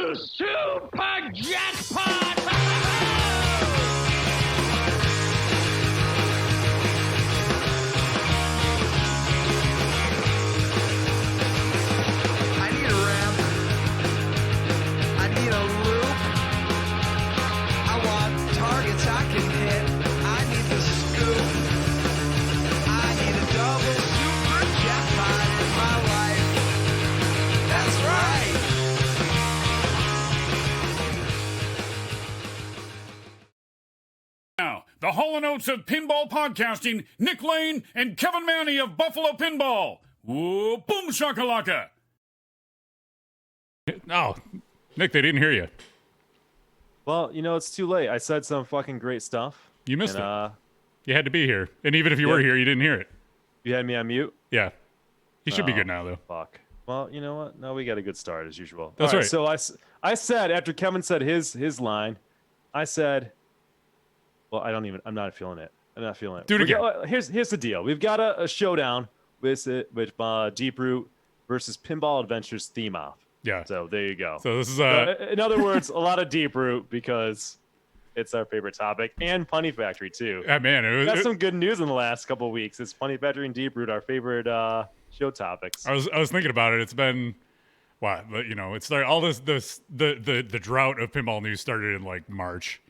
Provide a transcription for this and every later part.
Super jackpot! I need a ramp. I need a loop. I want targets I can hit. I need the scoop. I need a double super jackpot in my life. That's right. Now, the Hall & Oates of pinball podcasting, Nick Lane and Kevin Manny of Buffalo Pinball. Whoa, boom shakalaka. Oh, Nick, they didn't hear you. Well, you know, it's too late. I said some fucking great stuff. You missed it. You had to be here. And even if you were here, you didn't hear it. You had me on mute? Yeah. You should be good now, though. Fuck. Well, you know what? No, we got a good start, as usual. That's right. So I said, after Kevin said his line, I said, well, I'm not feeling it. I'm not feeling it. Do it again. Here's the deal. We've got a showdown with Deeproot versus Pinball Adventures theme off. Yeah. So there you go. So this is in other words, a lot of Deeproot because it's our favorite topic, and Punny Factory too. Yeah, man. We got some good news in the last couple of weeks. It's Punny Factory and Deeproot, our favorite show topics. I was thinking about it. It's been what? You know, it started all the drought of pinball news started in like March.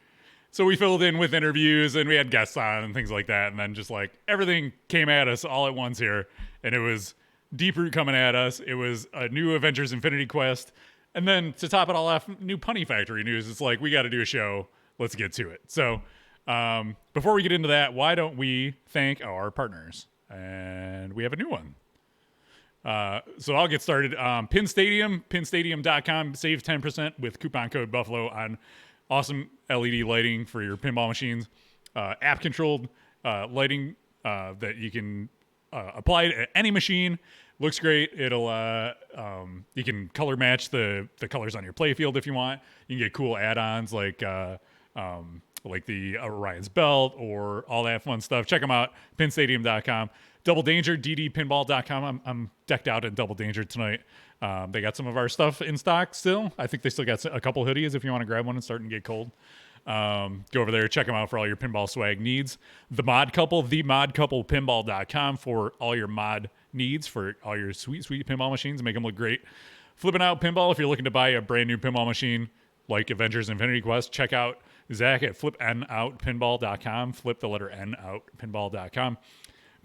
So we filled in with interviews and we had guests on and things like that, and then just like everything came at us all at once here, and it was Deeproot coming at us. It was a new Avengers Infinity Quest, and then to top it all off, new Punny Factory news. It's like we got to do a show. Let's get to it. So before we get into that, why don't we thank our partners? And we have a new one. So I'll get started. Pin Stadium, pinstadium.com. Save 10% with coupon code Buffalo on awesome LED lighting for your pinball machines. App-controlled lighting that you can apply to any machine. Looks great. It'll you can color match the colors on your playfield if you want. You can get cool add-ons like the Orion's Belt or all that fun stuff. Check them out, pinstadium.com. Double Danger, ddpinball.com. I'm decked out in Double Danger tonight. They got some of our stuff in stock still. I think they still got a couple hoodies if you want to grab one and start and get cold. Go over there, check them out for all your pinball swag needs. The Mod Couple, themodcouplepinball.com for all your mod needs for all your sweet pinball machines. Make them look great. Flipping Out Pinball, if you're looking to buy a brand new pinball machine like Avengers Infinity Quest, check out Zach at flipnoutpinball.com. Flip the letter N out, pinball.com.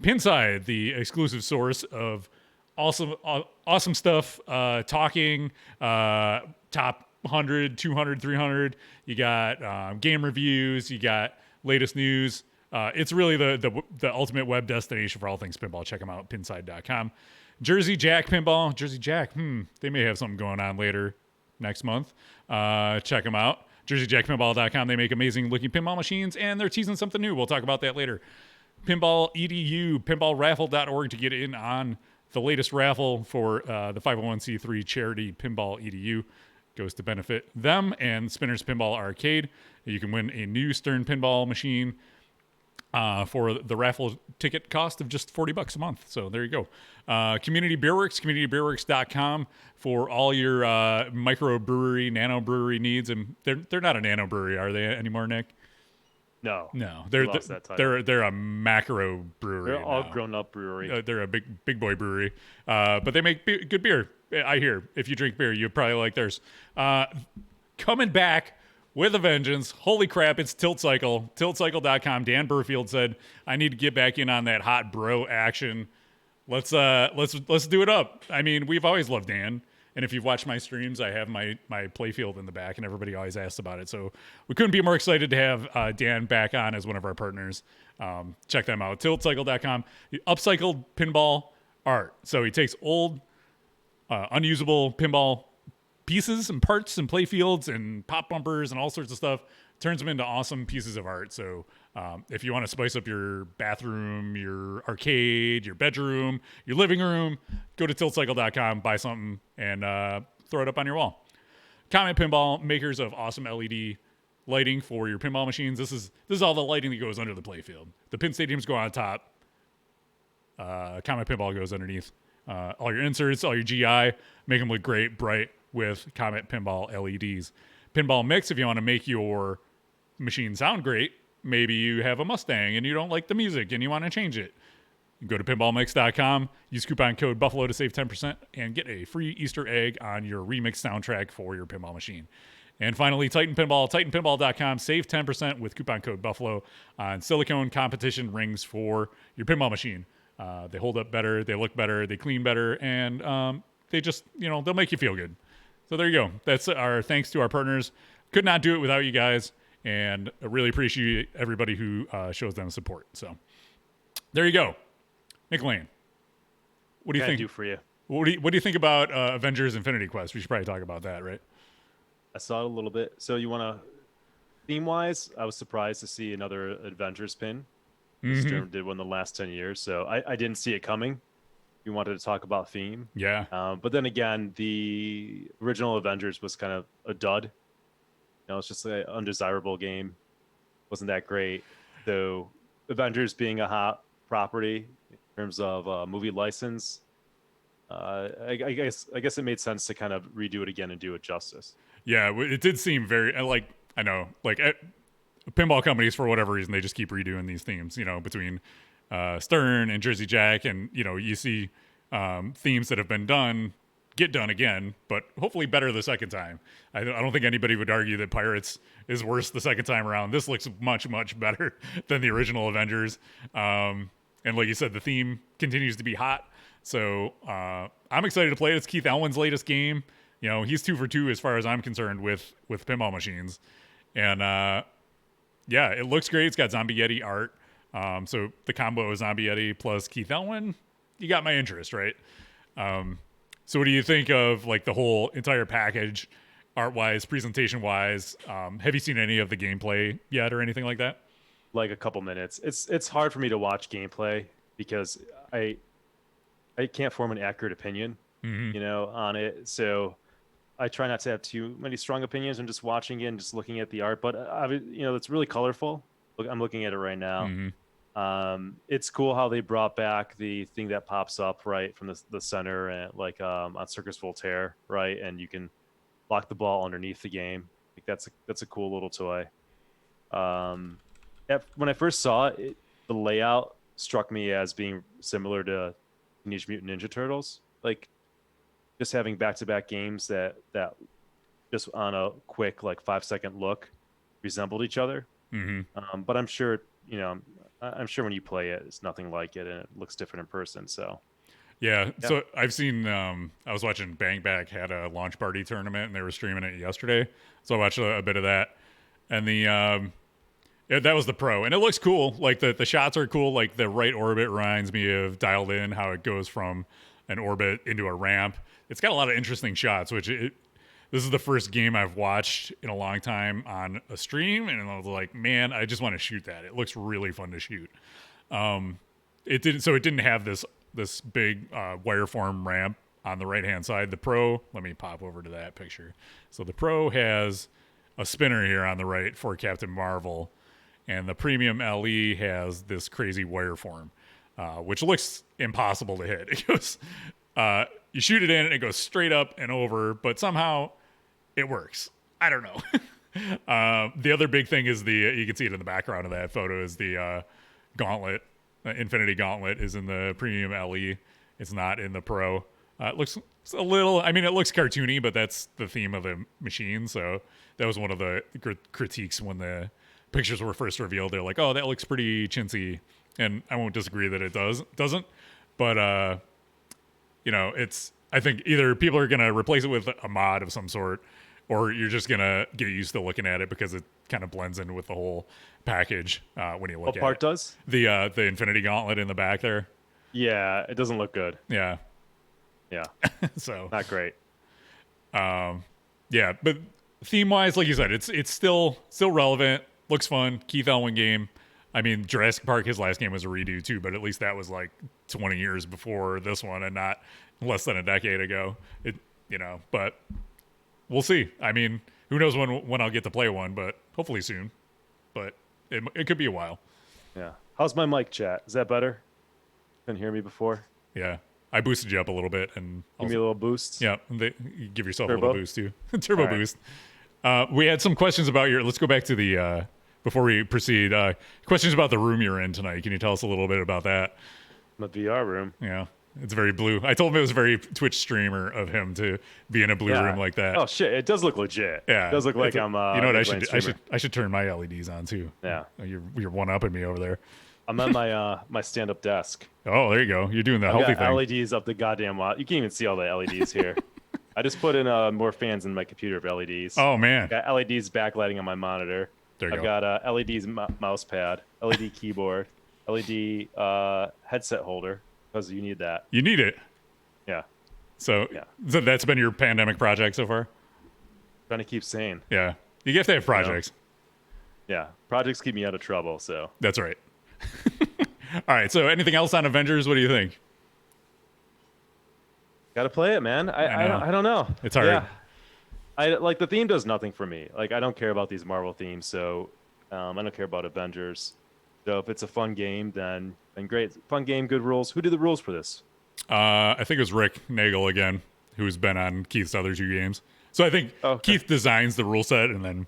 Pinside, the exclusive source of awesome stuff, talking, top 100, 200, 300. You got game reviews. You got latest news. It's really the ultimate web destination for all things pinball. Check them out, pinside.com. Jersey Jack Pinball. Jersey Jack, they may have something going on later next month. Check them out. JerseyJackPinball.com. They make amazing looking pinball machines, and they're teasing something new. We'll talk about that later. Pinball EDU, pinballraffle.org to get in on the latest raffle for the 501c3 charity Pinball EDU. Goes to benefit them and Spinner's Pinball Arcade. You can win a new Stern pinball machine for the raffle ticket cost of just $40 a month. So there you go. Community Beerworks, communitybeerworks.com for all your micro brewery, nano brewery needs. And they're not a nano brewery, are they anymore, Nick? No, they're a macro brewery. They're all grown up brewery. They're a big boy brewery, but they make good beer. I hear if you drink beer, you probably like theirs. Coming back with a vengeance. Holy crap! It's Tilt Cycle. TiltCycle.com. Dan Burfield said, "I need to get back in on that hot bro action. Let's do it up." I mean, we've always loved Dan. And if you've watched my streams, I have my playfield in the back, and everybody always asks about it. So we couldn't be more excited to have Dan back on as one of our partners. Check them out. TiltCycle.com. Upcycled pinball art. So he takes old, unusable pinball pieces and parts and playfields and pop bumpers and all sorts of stuff, turns them into awesome pieces of art. So if you want to spice up your bathroom, your arcade, your bedroom, your living room, go to tiltcycle.com, buy something, and throw it up on your wall. Comet Pinball, makers of awesome LED lighting for your pinball machines. This is all the lighting that goes under the playfield. The pin stadiums go on top. Comet Pinball goes underneath. All your inserts, all your GI, make them look great, bright, with Comet Pinball LEDs. Pinball Mix, if you want to make your machine sound great, maybe you have a Mustang and you don't like the music and you want to change it. Go to pinballmix.com, use coupon code Buffalo to save 10% and get a free Easter egg on your remix soundtrack for your pinball machine. And finally, Titan Pinball, titanpinball.com, save 10% with coupon code Buffalo on silicone competition rings for your pinball machine. They hold up better, they look better, they clean better, and they just, they'll make you feel good. So there you go. That's our thanks to our partners. Could not do it without you guys, and I really appreciate everybody who shows them support. So there you go. Nick Lane, what do you think? Do for you. What do you think about Avengers Infinity Quest? We should probably talk about that, right? I saw it a little bit. So you want to, theme-wise, I was surprised to see another Avengers pin. This term did one the last 10 years, so I didn't see it coming. You wanted to talk about theme. Yeah. But then again, the original Avengers was kind of a dud. It's just an undesirable game. Wasn't that great. Though Avengers being a hot property in terms of movie license, I guess it made sense to kind of redo it again and do it justice. Yeah, it did seem very I know pinball companies, for whatever reason, they just keep redoing these themes, between Stern and Jersey Jack, and you see themes that have been done get done again, but hopefully better the second time. I don't think anybody would argue that Pirates is worse the second time around. This looks much, much better than the original Avengers. And like you said, the theme continues to be hot. So I'm excited to play it. It's Keith Elwin's latest game. He's 2 for 2 as far as I'm concerned with pinball machines. And yeah, it looks great. It's got Zombie Yeti art. So the combo of Zombie Yeti plus Keith Elwin, you got my interest, right? So what do you think of the whole entire package, art-wise, presentation-wise? Have you seen any of the gameplay yet or anything like that? Like a couple minutes. It's hard for me to watch gameplay because I can't form an accurate opinion, on it. So I try not to have too many strong opinions. I'm just watching it and just looking at the art, but it's really colorful. Look, I'm looking at it right now. It's cool how they brought back the thing that pops up right from the center and on Circus Voltaire, right? And you can lock the ball underneath the game. I think that's a cool little toy. When I first saw it, the layout struck me as being similar to Teenage Mutant Ninja Turtles, just having back-to-back games that just on a quick 5-second look resembled each other. But I'm sure when you play it, it's nothing like it, and it looks different in person. So yeah. So I've seen I was watching Bang Back had a launch party tournament, and they were streaming it yesterday, so I watched a bit of that. And that was the pro, and it looks cool. The shots are cool. The right orbit reminds me of Dialed In, how it goes from an orbit into a ramp. It's got a lot of interesting shots, which this is the first game I've watched in a long time on a stream, and I was like, man, I just want to shoot that. It looks really fun to shoot. It didn't have this big wireform ramp on the right-hand side. The Pro, let me pop over to that picture. So the Pro has a spinner here on the right for Captain Marvel, and the Premium LE has this crazy wireform, which looks impossible to hit. It goes, you shoot it in, and it goes straight up and over, but somehow it works. I don't know. The other big thing is you can see it in the background of that photo, is the Gauntlet. Infinity Gauntlet is in the Premium LE. It's not in the Pro. It looks a little, it looks cartoony, but that's the theme of the machine. So that was one of the critiques when the pictures were first revealed. They're like, oh, that looks pretty chintzy. And I won't disagree that it doesn't. But, I think either people are going to replace it with a mod of some sort, or you're just going to get used to looking at it because it kind of blends in with the whole package when you look at it. What part does? The Infinity Gauntlet in the back there. Yeah, it doesn't look good. Yeah. Yeah. So not great. Yeah, but theme-wise, like you said, it's still relevant. Looks fun. Keith Elwin game. Jurassic Park, his last game was a redo too, but at least that was 20 years before this one and not less than a decade ago. But we'll see. Who knows when I'll get to play one, but hopefully soon. But it could be a while. Yeah. How's my mic, chat? Is that better? Couldn't hear me before? Yeah. I boosted you up a little bit, and Give me a little boost. yeah, you give yourself a Turbo? little boost too. Turbo All right. boost. We had some questions about your. Let's go back to the before we proceed. Questions about the room you're in tonight. Can you tell us a little bit about that? My VR room. Yeah, it's very blue. I told him it was very Twitch streamer of him to be in a blue room like that. Oh shit! It does look legit. Yeah, It does look like it's I'm. You know what I should playing do? streamer. I should turn my LEDs on too. Yeah. You're one upping me over there. I'm at my my stand up desk. Oh, there you go. You're doing the I've healthy got thing. LEDs up the goddamn wall. You can't even see all the LEDs here. I just put in more fans in my computer of LEDs. Oh man, Got LEDs backlighting on my monitor. there you I've go. got LEDs mouse pad, LED keyboard, LED headset holder because you need that. You need it. Yeah, So, Yeah. so that's been your pandemic project so far. trying to keep sane. Yeah, you have to have projects. Yeah, projects keep me out of trouble. So That's right. All right. So, anything else on Avengers? What do you think? gotta play it, man. I know. I don't know. It's hard. Yeah. I like the theme does nothing for me. Like I don't care about these Marvel themes, so I don't care about Avengers. So if it's a fun game, then great. Fun game, good rules. Who did the rules for this? I think it was Rick Nagel again, who's been on Keith's other two games. So I think Okay. Keith designs the rule set and then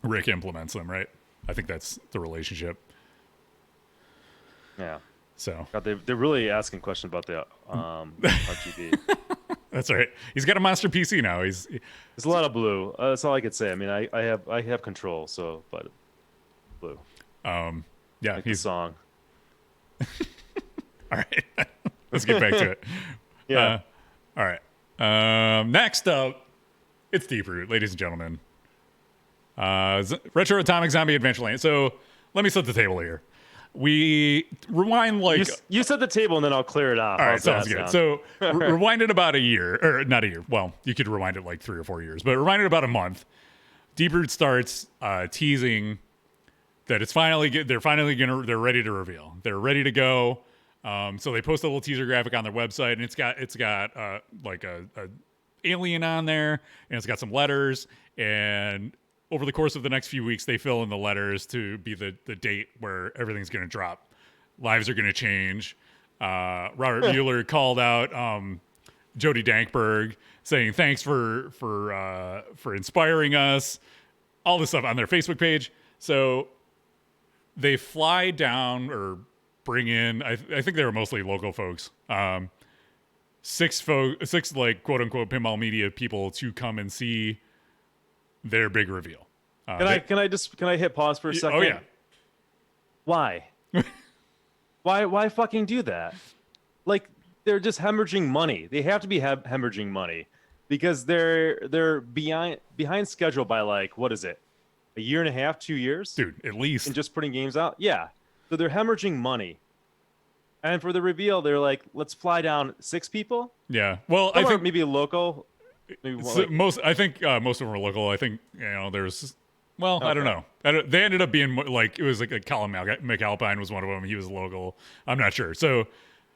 Rick implements them, right? I think that's the relationship. Yeah. So God, they're really asking questions about the RGB. that's all right. He's got a monster PC now. There's a lot of blue. That's all I could say. I mean, I have control, so but blue. yeah, Like the he's song. all right. Let's get back to it. Yeah. All right. Next up, it's Deeproot, ladies and gentlemen. Retro Atomic Zombie Adventureland. So let me set the table here. We rewind like you set the table and then I'll clear it off. all right, How's that sounds good. sound? So rewind it about a year, or not a year. Well, you could rewind it like 3 or 4 years, but rewind it about a month. Deeproot starts teasing that it's finally they're ready to reveal. They're ready to go. So they post a little teaser graphic on their website, and it's got like a alien on there, and it's got some letters. And over the course of the next few weeks, they fill in the letters to be the date where everything's going to drop. Lives are going to change. Robert Mueller called out Jody Dankberg, saying thanks for inspiring us. All this stuff on their Facebook page. So they fly down or bring in. I think they were mostly local folks. Six like quote unquote pinball media people to come and see their big reveal. Can I hit pause for a second? Oh yeah. Why? Why fucking do that? Like they're just hemorrhaging money. They have to be hemorrhaging money because they're behind schedule by like what is it? A year and a half, 2 years? Dude, at least. And just putting games out? Yeah. So they're hemorraging money. And for the reveal, they're like, let's fly down 6 people. Yeah. Well, Some I are think maybe local. Maybe so like, most of them were local. I think there's. Well, I don't know. They ended up being like it was like a Colin McAlpine was one of them. He was local. I'm not sure. So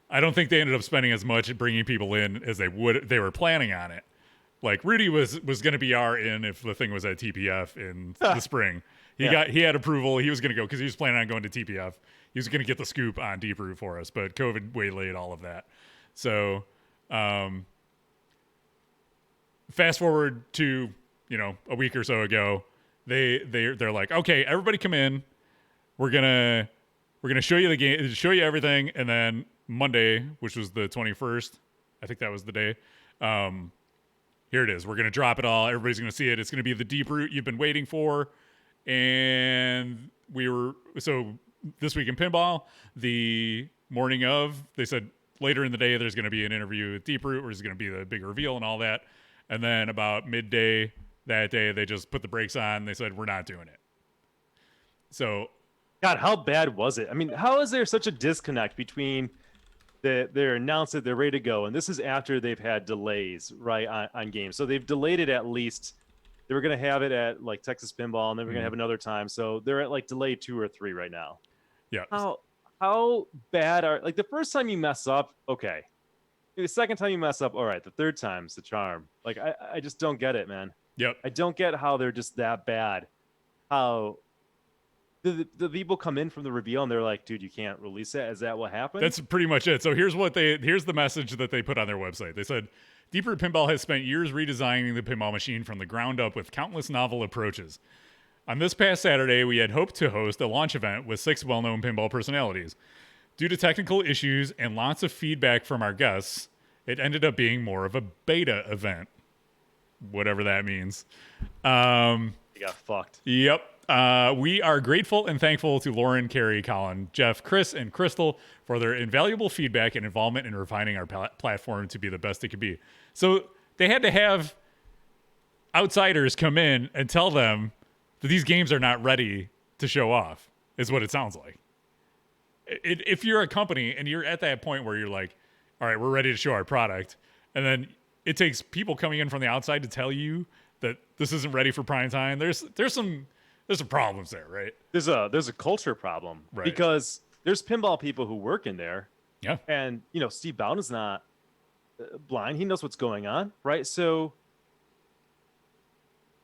I don't think they ended up spending as much bringing people in as they were planning on it. Like Rudy was going to be our in if the thing was at TPF in the spring. He had approval. He was going to go because he was planning on going to TPF. He was going to get the scoop on Deeproot for us, but COVID waylaid all of that. So fast forward to a week or so ago, they're like, okay, everybody come in. We're gonna show you the game, show you everything, and then Monday, which was the 21st, I think that was the day. Here it is. We're gonna drop it all. Everybody's gonna see it. It's gonna be the Deeproot you've been waiting for. And so this week in pinball, the morning of, they said later in the day there's gonna be an interview with Deeproot where it's gonna be the big reveal and all that. And then about midday that day, they just put the brakes on. They said, we're not doing it. So, God, how bad was it? I mean, how is there such a disconnect between they're announced that they're ready to go, and this is after they've had delays, right, on games. So they've delayed it at least. They were going to have it at like Texas Pinball, and then we're going to have another time. So they're at like delay 2 or 3 right now. yeah. How bad are like the first time you mess up? Okay. The second time you mess up, all right. The third time's the charm. Like I just don't get it, man. Yep. I don't get how they're just that bad. How the people come in from the reveal and they're like, dude, you can't release it. Is that what happened? That's pretty much it. So here's the message that they put on their website. They said, Deeproot Pinball has spent years redesigning the pinball machine from the ground up with countless novel approaches. On this past Saturday, we had hoped to host a launch event with 6 well-known pinball personalities. Due to technical issues and lots of feedback from our guests, it ended up being more of a beta event. Whatever that means. You got fucked. Yep. We are grateful and thankful to Lauren, Carrie, Colin, Jeff, Chris, and Crystal for their invaluable feedback and involvement in refining our platform to be the best it could be. So they had to have outsiders come in and tell them that these games are not ready to show off, is what it sounds like. If you're a company and you're at that point where you're like, all right, we're ready to show our product, and then it takes people coming in from the outside to tell you that this isn't ready for prime time, there's some problems there, right? There's a culture problem, right? Because there's pinball people who work in there. Yeah. And, Steve Bowden is not blind. He knows what's going on, right? So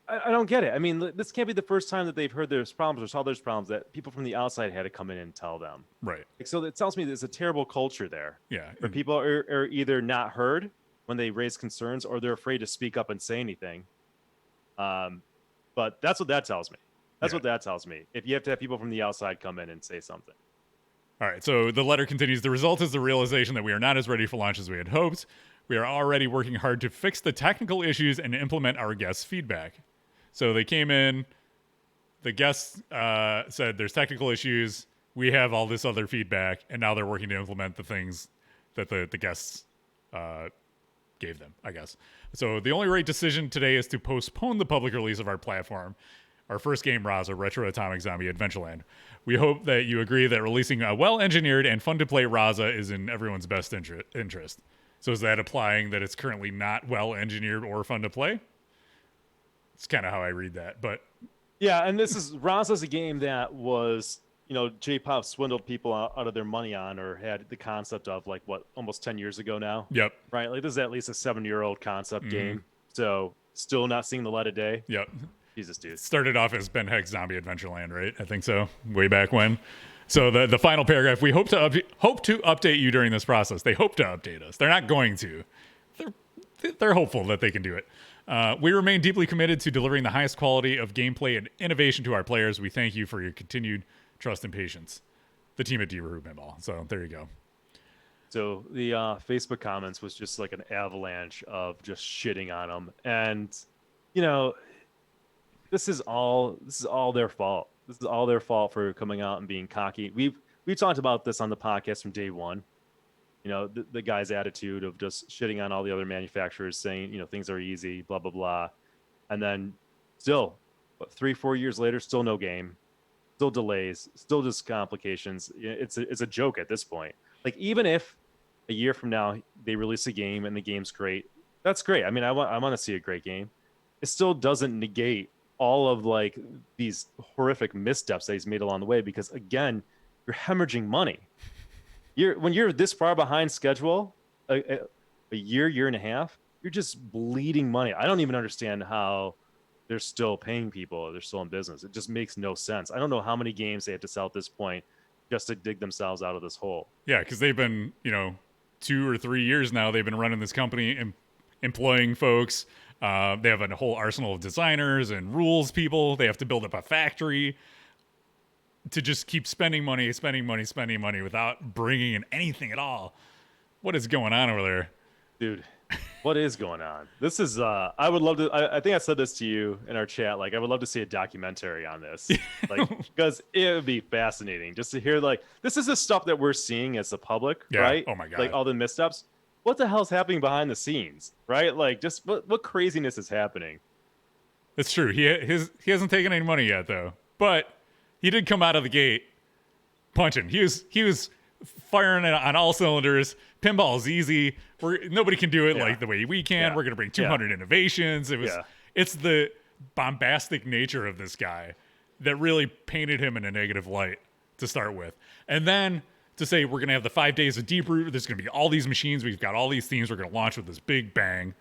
I don't get it. I mean, this can't be the first time that they've heard there's problems or saw there's problems that people from the outside had to come in and tell them. Right. So it tells me there's a terrible culture there. Yeah. Where people are either not heard when they raise concerns or they're afraid to speak up and say anything. But that's what that tells me. That's what that tells me. If you have to have people from the outside come in and say something. All right, so the letter continues. The result is the realization that we are not as ready for launch as we had hoped. We are already working hard to fix the technical issues and implement our guests' feedback. So they came in, the guests said there's technical issues, we have all this other feedback, and now they're working to implement the things that the guests gave them, I guess. So the only right decision today is to postpone the public release of our platform. Our first game, Raza, Retro Atomic Zombie Adventureland. We hope that you agree that releasing a well-engineered and fun-to-play Raza is in everyone's best interest. So is that implying that it's currently not well-engineered or fun to play? It's kind of how I read that, but... Yeah, and Raza's a game that was, J-Pop swindled people out of their money on, or had the concept of, almost 10 years ago now? Yep. Right? This is at least a 7-year-old concept game. So still not seeing the light of day. Yep. Jesus, dude. Started off as Ben Heck's Zombie Adventureland, right? I think so. Way back when. So the final paragraph, we hope to update you during this process. They hope to update us. They're not going to. They're hopeful that they can do it. We remain deeply committed to delivering the highest quality of gameplay and innovation to our players. We thank you for your continued trust and patience. The team at Deeproot Pinball. So there you go. So the Facebook comments was just like an avalanche of just shitting on them. And, this is all their fault. This is all their fault for coming out and being cocky. We've talked about this on the podcast from day one. The guy's attitude of just shitting on all the other manufacturers, saying, things are easy, blah, blah, blah. And then still, 3-4 years later, still no game, still delays, still just complications. It's a joke at this point. Like, even if a year from now they release a game and the game's great, that's great. I mean, I want to see a great game. It still doesn't negate all of these horrific missteps that he's made along the way, because again, you're hemorrhaging money. When you're this far behind schedule, a year and a half, you're just bleeding money. I don't even understand how they're still paying people. They're still in business. It just makes no sense. I don't know how many games they have to sell at this point just to dig themselves out of this hole. Yeah, because they've been, 2 or 3 years now, they've been running this company and employing folks. They have a whole arsenal of designers and rules people. They have to build up a factory to just keep spending money without bringing in anything at all. What is going on over there? Dude, what is going on? This is, I would love to, I think I said this to you in our chat. I would love to see a documentary on this. Because it would be fascinating just to hear, this is the stuff that we're seeing as the public, right? Oh my God. All the missteps. What the hell's happening behind the scenes, right? Just what craziness is happening? It's true. He hasn't taken any money yet, though. But he did come out of the gate punching. He was firing it on all cylinders. Pinball is easy. Nobody can do it the way we can. We're going to bring 200 innovations. It's the bombastic nature of this guy that really painted him in a negative light to start with. And then to say we're going to have the 5 days of Deeproot. There's going to be all these machines. We've got all these themes. We're going to launch with this big bang.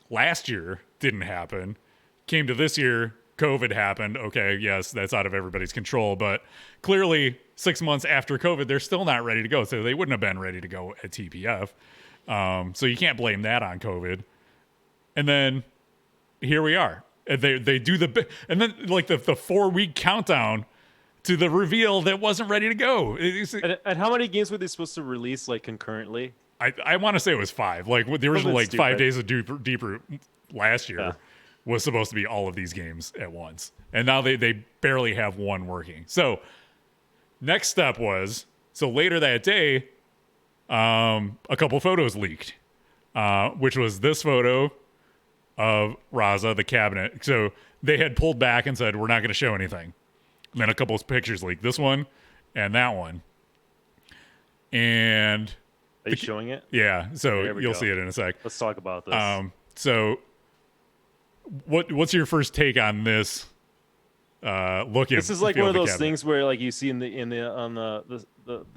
Last year didn't happen. Came to this year. COVID happened. Okay, yes, that's out of everybody's control. But clearly, 6 months after COVID, they're still not ready to go. So they wouldn't have been ready to go at TPF. So you can't blame that on COVID. And then here we are. And they do and then like the 4-week countdown to the reveal that wasn't ready to go. And how many games were they supposed to release like concurrently? I want to say it was 5. Like the original like stupid. 5 days of Deeproot last year was supposed to be all of these games at once. And now they barely have one working. So next step was, so later that day, a couple photos leaked, which was this photo of Raza, the cabinet. So they had pulled back and said, we're not going to show anything. And then a couple of pictures leaked, this one and that one. And are you showing it? Yeah, so you'll see it in a sec. Let's talk about this. So what's your first take on this look? This is like one of those things where like you see on the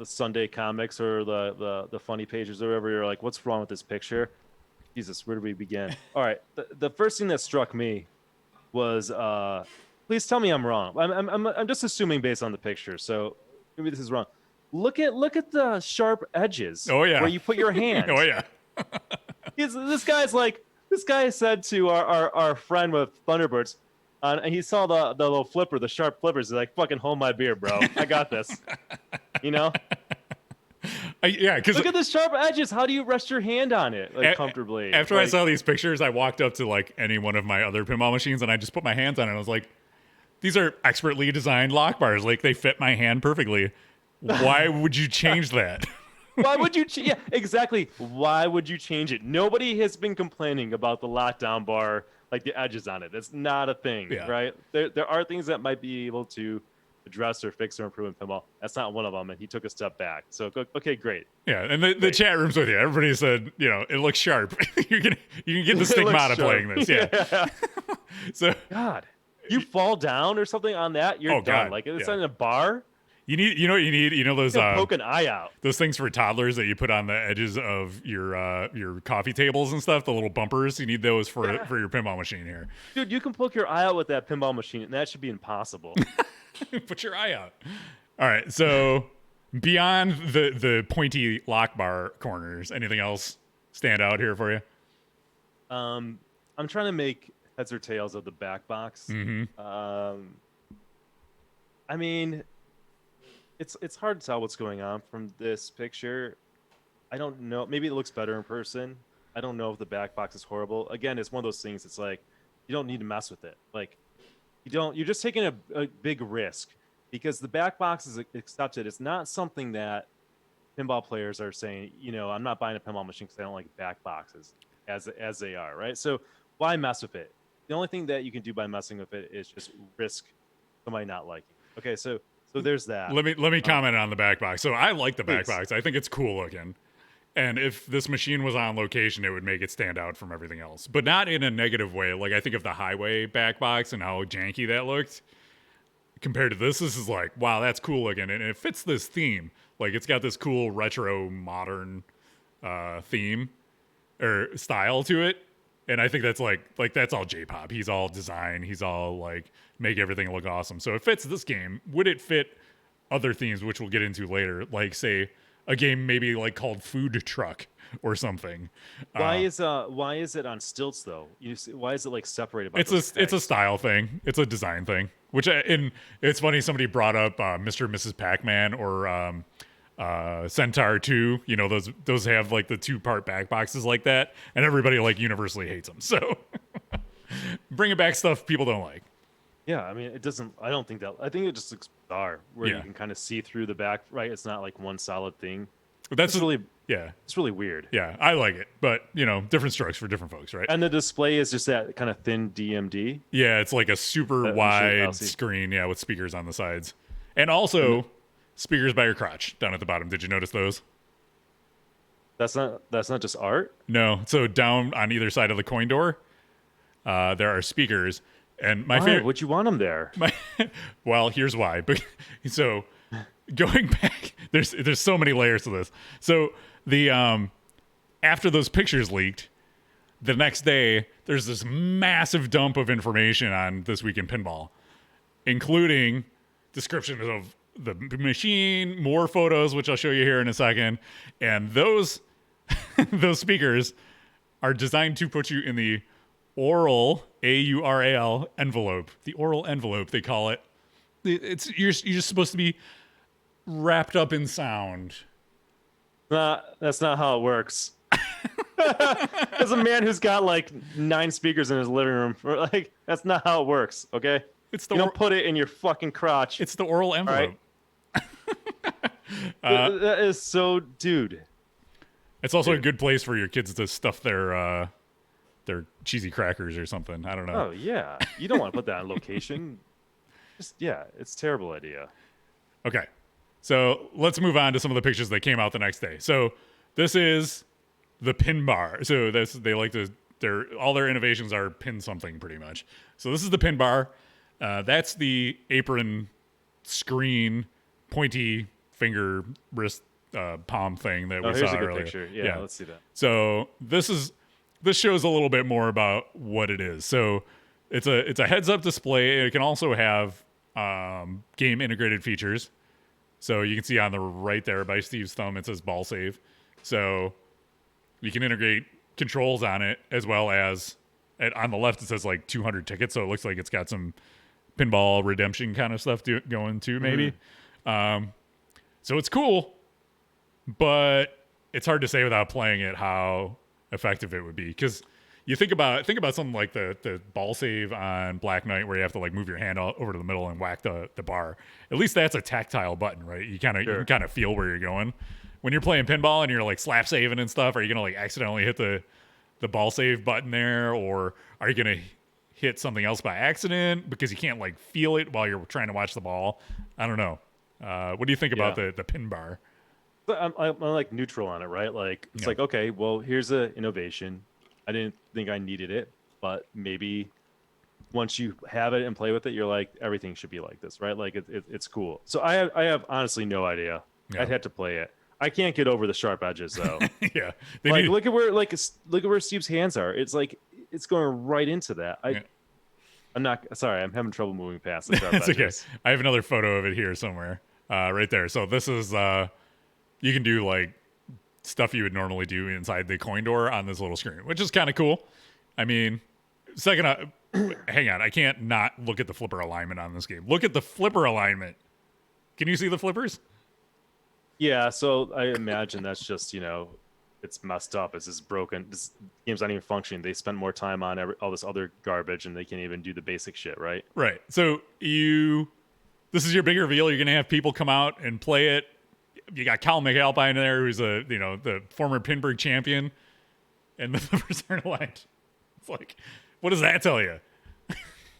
Sunday comics or the funny pages or whatever, you're like, what's wrong with this picture? Jesus, where do we begin? All right, the first thing that struck me was please tell me I'm wrong. I'm just assuming based on the picture, so maybe this is wrong. Look at the sharp edges. Oh yeah, where you put your hand. Oh yeah. This guy said to our friend with Thunderbirds, and he saw the little flipper, the sharp flippers. He's like, "Fucking hold my beer, bro. I got this." You know. Yeah, because look at the sharp edges. How do you rest your hand on it comfortably? After I saw these pictures, I walked up to like any one of my other pinball machines and I just put my hands on it. And I was like, "These are expertly designed lock bars. Like they fit my hand perfectly. Why would you change that?" Why would you? Yeah, exactly. Why would you change it? Nobody has been complaining about the lockdown bar, like the edges on it. That's not a thing, right? There are things that might be able to address or fix or improve in pinball. That's not one of them, and he took a step back. So, okay, great. Yeah, and the chat room's with you. Everybody said, it looks sharp. you can get the stigmata playing this. Yeah. So, God, you fall down or something on that, you're done. God. Like it's in a bar. You know what you need? Those poke an eye out. Those things for toddlers that you put on the edges of your coffee tables and stuff, the little bumpers. You need those for your pinball machine here. Dude, you can poke your eye out with that pinball machine, and that should be impossible. Put your eye out. All right, so beyond the pointy lock bar corners, anything else stand out here for you? I'm trying to make heads or tails of the back box. Mm-hmm. I mean, it's hard to tell what's going on from this picture. I don't know. Maybe it looks better in person. I don't know if the back box is horrible. Again, it's one of those things. It's like you don't need to mess with it. Like you're just taking a big risk because the back box is accepted. It's not something that pinball players are saying, I'm not buying a pinball machine because I don't like back boxes as they are, right? So why mess with it? The only thing that you can do by messing with it is just risk somebody not liking it. Okay, so there's that. Let me comment on the back box. So I like the back Please. box. I think it's cool looking. And if this machine was on location, it would make it stand out from everything else. But not in a negative way. Like I think of the highway back box and how janky that looked. Compared to this is like, wow, that's cool looking. And it fits this theme. Like it's got this cool retro modern theme or style to it. And I think that's like that's all J-pop. He's all design. He's all like make everything look awesome. So it fits this game. Would it fit other themes, which we'll get into later? Like say a game maybe like called Food Truck or something. Why is it on stilts though? Why is it like separated by it's a style thing. It's a design thing. Which it's funny somebody brought up Mr. and Mrs. Pac-Man or Centaur 2, those have like the 2-part back boxes like that, and everybody like universally hates them. So bringing back stuff people don't like. Yeah, I mean, it doesn't. I don't think that. I think it just looks bizarre where you can kind of see through the back. Right, it's not like one solid thing. That's really yeah. It's really weird. Yeah, I like it, but different strokes for different folks, right? And the display is just that kind of thin DMD. Yeah, it's like a super wide screen, with speakers on the sides, and also speakers by your crotch down at the bottom. Did you notice those? That's not just art. No, so down on either side of the coin door, there are speakers. And my favorite. Would you want them there? Well, here's why. So going back, there's so many layers to this. So the after those pictures leaked, the next day, there's this massive dump of information on This Week in Pinball, including description of the machine, more photos, which I'll show you here in a second. And those those speakers are designed to put you in the aural, AURAL envelope. The aural envelope, they call it. You're just supposed to be wrapped up in sound. That's not how it works. As a man who's got like 9 speakers in his living room, like that's not how it works. Okay, You don't put it in your fucking crotch. It's the aural envelope. Right? That is so, dude. It's also a good place for your kids to stuff their cheesy crackers or something. I don't know. Oh yeah, you don't want to put that on location. It's a terrible idea. Okay, so let's move on to some of the pictures that came out the next day. So this is the pin bar. So all their innovations are pin something pretty much. So this is the pin bar. That's the apron screen, pointy finger wrist palm thing that we here's saw a good earlier. picture. Yeah, let's see that. So this shows a little bit more about what it is. So it's a heads up display. It can also have game integrated features. So you can see on the right there by Steve's thumb, it says ball save. So you can integrate controls on it, as well as on the left it says like 200 tickets. So it looks like it's got some pinball redemption kind of stuff going too, maybe. So it's cool, but it's hard to say without playing it how effective it would be. Because you think about something like the ball save on Black Knight, where you have to like move your hand over to the middle and whack the bar. At least that's a tactile button, right? You kind of feel where you're going. When you're playing pinball and you're like slap saving and stuff, are you gonna like accidentally hit the ball save button there, or are you gonna hit something else by accident because you can't like feel it while you're trying to watch the ball? I don't know. What do you think about the pin bar? But I'm like neutral on it, right? Like it's like, okay, well, here's an innovation. I didn't think I needed it, but maybe once you have it and play with it, you're like, everything should be like this, right? Like it's cool. So I have honestly no idea. Yeah. I'd have to play it. I can't get over the sharp edges though. Yeah, look at where Steve's hands are. It's like it's going right into that. I'm not sorry. I'm having trouble moving past the sharp edges. Okay. I have another photo of it here somewhere, right there. So this is you can do like stuff you would normally do inside the coin door on this little screen, which is kind of cool. I mean, hang on, I can't not look at the flipper alignment on this game. Look at the flipper alignment. Can you see the flippers? Yeah, so I imagine that's just, it's messed up. It's just broken. This game's not even functioning. They spent more time on all this other garbage, and they can't even do the basic shit, right? Right. So this is your big reveal. You're going to have people come out and play it. You got Kyle McAlpine there, who's the former Pinburg champion, and the flippers aren't aligned. It's like, what does that tell you?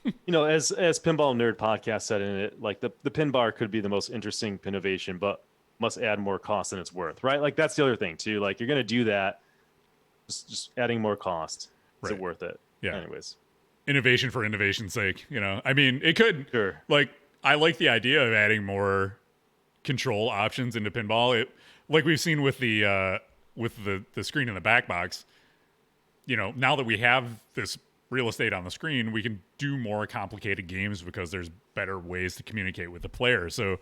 As Pinball Nerd Podcast said in it, like the pin bar could be the most interesting innovation, but must add more cost than it's worth, right? Like that's the other thing too. Like you're going to do that, just adding more cost. Is it worth it? Yeah. Anyways, innovation for innovation's sake. I mean, it could. Sure. Like I like the idea of adding more control options into pinball. Like we've seen with the screen in the back box. Now that we have this real estate on the screen, we can do more complicated games because there's better ways to communicate with the player. So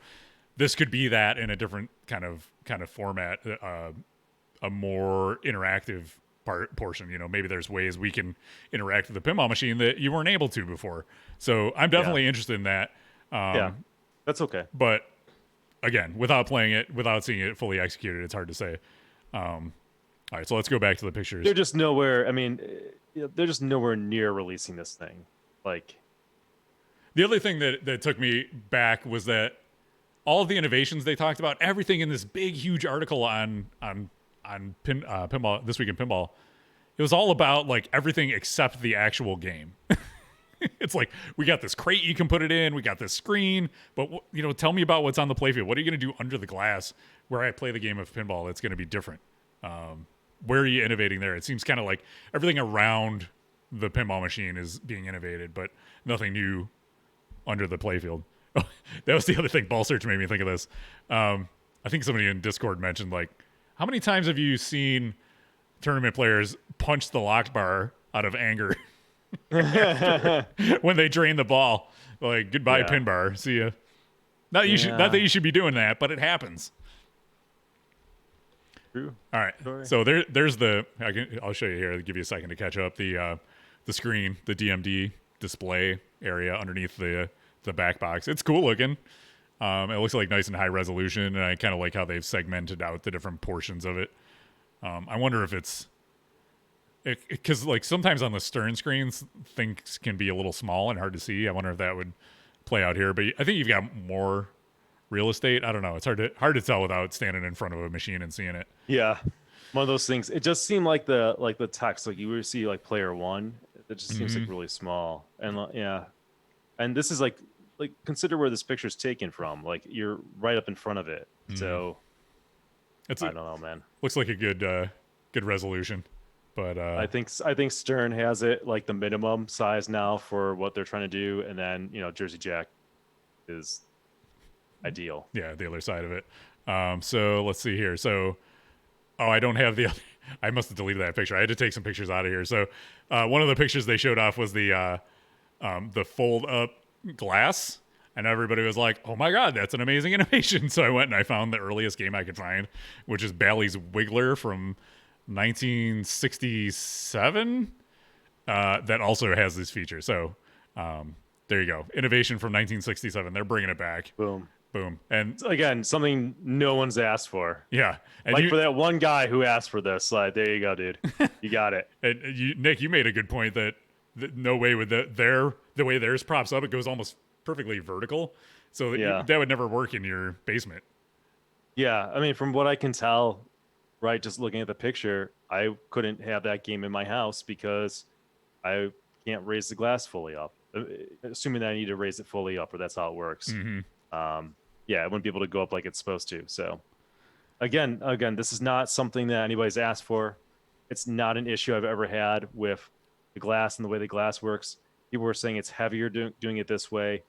this could be that in a different kind of format, a more interactive portion. Maybe there's ways we can interact with the pinball machine that you weren't able to before. So I'm definitely interested in that. Yeah, that's okay. But again, without playing it, without seeing it fully executed, it's hard to say. All right, so let's go back to the pictures. They're just nowhere. I mean, they're just nowhere near releasing this thing. Like the other thing that took me back was that all of the innovations they talked about, everything in this big, huge article on Pinball This Week in Pinball, it was all about like everything except the actual game. It's like, we got this crate you can put it in, we got this screen, but tell me about what's on the playfield. What are you going to do under the glass where I play the game of pinball that's going to be different? Where are you innovating there? It seems kind of like everything around the pinball machine is being innovated, but nothing new under the playfield. That was the other thing. Ball Search made me think of this. I think somebody in Discord mentioned, like, how many times have you seen tournament players punch the locked bar out of anger when they drain the ball. Like, goodbye, pin bar. See ya. Not that you should be doing that, but it happens. True. All right. Sorry. So there's I'll show you here. I'll give you a second to catch up. The screen, the DMD display area underneath the back box. It's cool looking. It looks like nice and high resolution, and I kind of like how they've segmented out the different portions of it. I wonder if because like sometimes on the stern screens things can be a little small and hard to see. I wonder if that would play out here, but I think you've got more real estate. I don't know. It's hard to tell without standing in front of a machine and seeing it. Yeah, one of those things. It just seemed like the text, like you would see like player one. It just seems like really small, and and this is like consider where this picture's taken from. Like you're right up in front of it. So I don't know, man. Looks like a good resolution, but I think Stern has it like the minimum size now for what they're trying to do, and then Jersey Jack is ideal. Yeah, the other side of it. So let's see here. So, I don't have the other. I must have deleted that picture. I had to take some pictures out of here. So, one of the pictures they showed off was the fold up glass, and everybody was like, "Oh my god, that's an amazing innovation!" So I went and I found the earliest game I could find, which is Bally's Wiggler from 1967. That also has this feature. So, there you go. Innovation from 1967. They're bringing it back. Boom. And again, something no one's asked for. Yeah. And like for that one guy who asked for this, like, there you go, dude. You got it. And Nick, you made a good point that no way would the way theirs props up, it goes almost perfectly vertical. So that would never work in your basement. Yeah. I mean, from what I can tell, right, just looking at the picture, I couldn't have that game in my house because I can't raise the glass fully up. Assuming that I need to raise it fully up, or that's how it works. I wouldn't be able to go up like it's supposed to. So again, this is not something that anybody's asked for. It's not an issue I've ever had with the glass and the way the glass works. People were saying it's heavier doing it this way.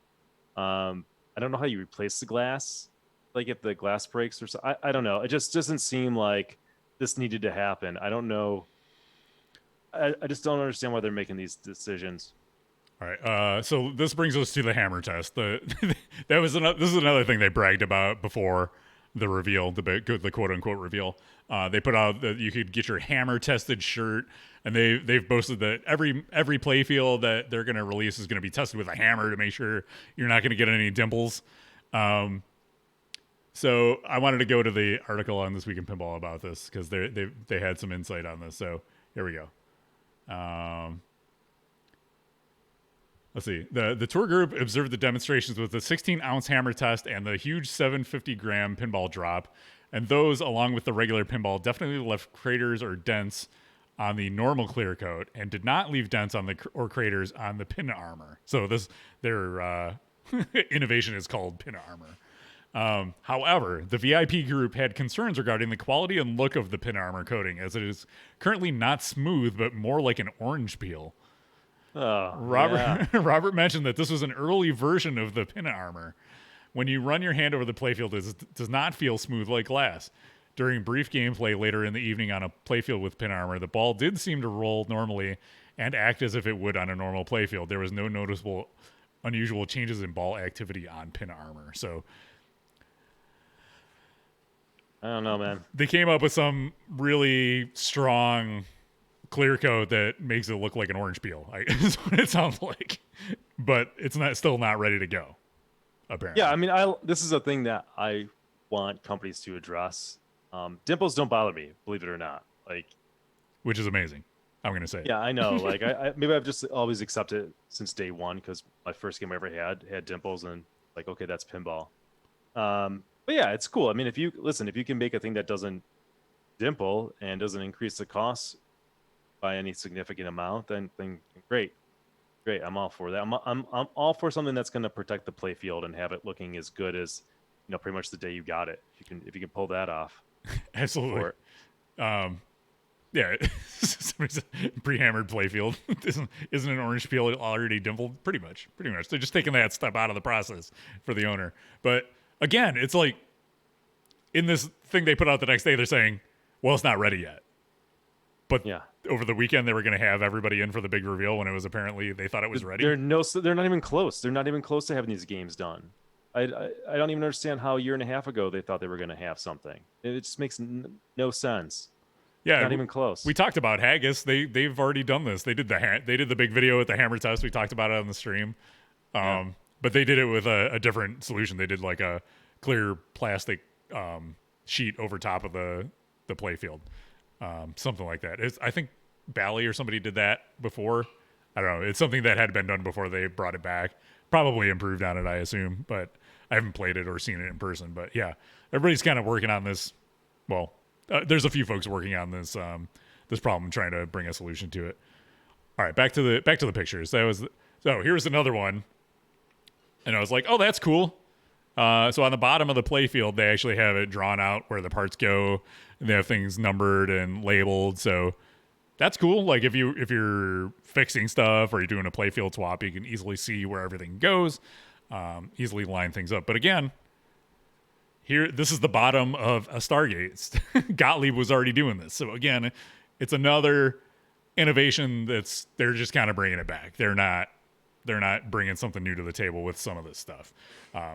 I don't know how you replace the glass, like if the glass breaks or so. I don't know. It just doesn't seem like this needed to happen. I don't know. I just don't understand why they're making these decisions. All right. So this brings us to the hammer test. This is another thing they bragged about before the reveal, the quote unquote reveal. They put out that you could get your hammer tested shirt, and they've boasted that every playfield that they're going to release is going to be tested with a hammer to make sure you're not going to get any dimples. So I wanted to go to the article on This Week in Pinball about this because they had some insight on this. So here we go. Let's see. The tour group observed the demonstrations with the 16-ounce hammer test and the huge 750-gram pinball drop, and those, along with the regular pinball, definitely left craters or dents on the normal clear coat and did not leave dents or craters on the pin armor. So their innovation is called pin armor. However, the VIP group had concerns regarding the quality and look of the pin armor coating, as it is currently not smooth, but more like an orange peel. Robert mentioned that this was an early version of the pin armor. When you run your hand over the playfield, it does not feel smooth like glass. During brief gameplay later in the evening on a playfield with pin armor, the ball did seem to roll normally and act as if it would on a normal playfield. There was no noticeable unusual changes in ball activity on pin armor. So I don't know, man. They came up with some really strong clear coat that makes it look like an orange peel. Is what it sounds like, but it's still not ready to go. Apparently, yeah. I mean, this is a thing that I want companies to address. Dimples don't bother me, believe it or not. Which is amazing. I'm gonna say. Yeah, I know. Maybe I've just always accepted it since day one because my first game I ever had dimples, and okay, that's pinball. But yeah, it's cool. I mean, if you can make a thing that doesn't dimple and doesn't increase the cost by any significant amount, then great. I'm all for that. I'm all for something that's going to protect the playfield and have it looking as good as pretty much the day you got it. If you can pull that off. Absolutely. Yeah, pre-hammered playfield isn't an orange peel already dimpled? Pretty much. They're just taking that step out of the process for the owner. But again, it's in this thing they put out the next day, they're saying, well, it's not ready yet. But Yeah. over the weekend, they were going to have everybody in for the big reveal when it was apparently they thought it was ready. They're not even close. They're not even close to having these games done. I don't even understand how a year and a half ago they thought they were going to have something. It just makes no sense. Yeah, Not even close. We talked about Haggis. They've already done this. They did the big video with the hammer test. We talked about it on the stream. But they did it with a different solution. They did like a clear plastic sheet over top of the playfield, something like that. I think Bally or somebody did that before. I don't know. It's something that had been done before they brought it back. Probably improved on it, I assume, but I haven't played it or seen it in person. But yeah, everybody's kind of working on this. Well, there's a few folks working on this this problem, trying to bring a solution to it. All right, back to the pictures. So here's another one, and I was like, oh, that's cool. So on the bottom of the playfield, they actually have it drawn out where the parts go, and they have things numbered and labeled. So that's cool. Like if you're fixing stuff or you're doing a playfield swap, you can easily see where everything goes, easily line things up. But again, this is the bottom of a Stargate. Gottlieb was already doing this. So again, it's another innovation they're just kind of bringing it back. They're not bringing something new to the table with some of this stuff.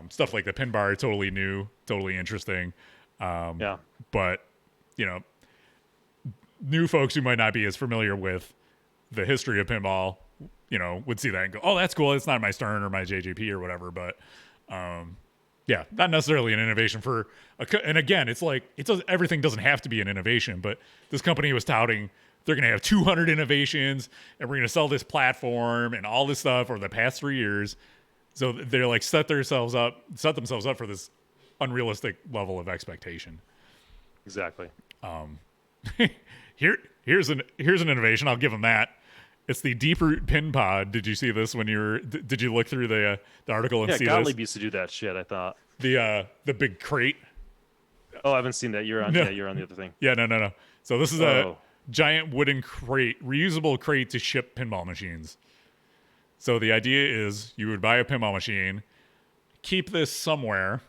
Stuff like the pin bar, totally new, totally interesting. Yeah. But, new folks who might not be as familiar with the history of pinball, would see that and go, oh, that's cool. It's not my Stern or my JJP or whatever. But, yeah, not necessarily an innovation and again, it's like, everything doesn't have to be an innovation, but this company was touting they're going to have 200 innovations and we're going to sell this platform and all this stuff over the past 3 years. So they're like set themselves up for this unrealistic level of expectation. Exactly. Here's an innovation. I'll give them that. It's the Deeproot pin pod. Did you see this when did you look through the article and see this? Yeah, Gottlieb used to do that shit, I thought. The big crate. Oh, I haven't seen that. You're on the other thing. Yeah, no. So this is a giant wooden crate, reusable crate to ship pinball machines. So the idea is you would buy a pinball machine, keep this somewhere,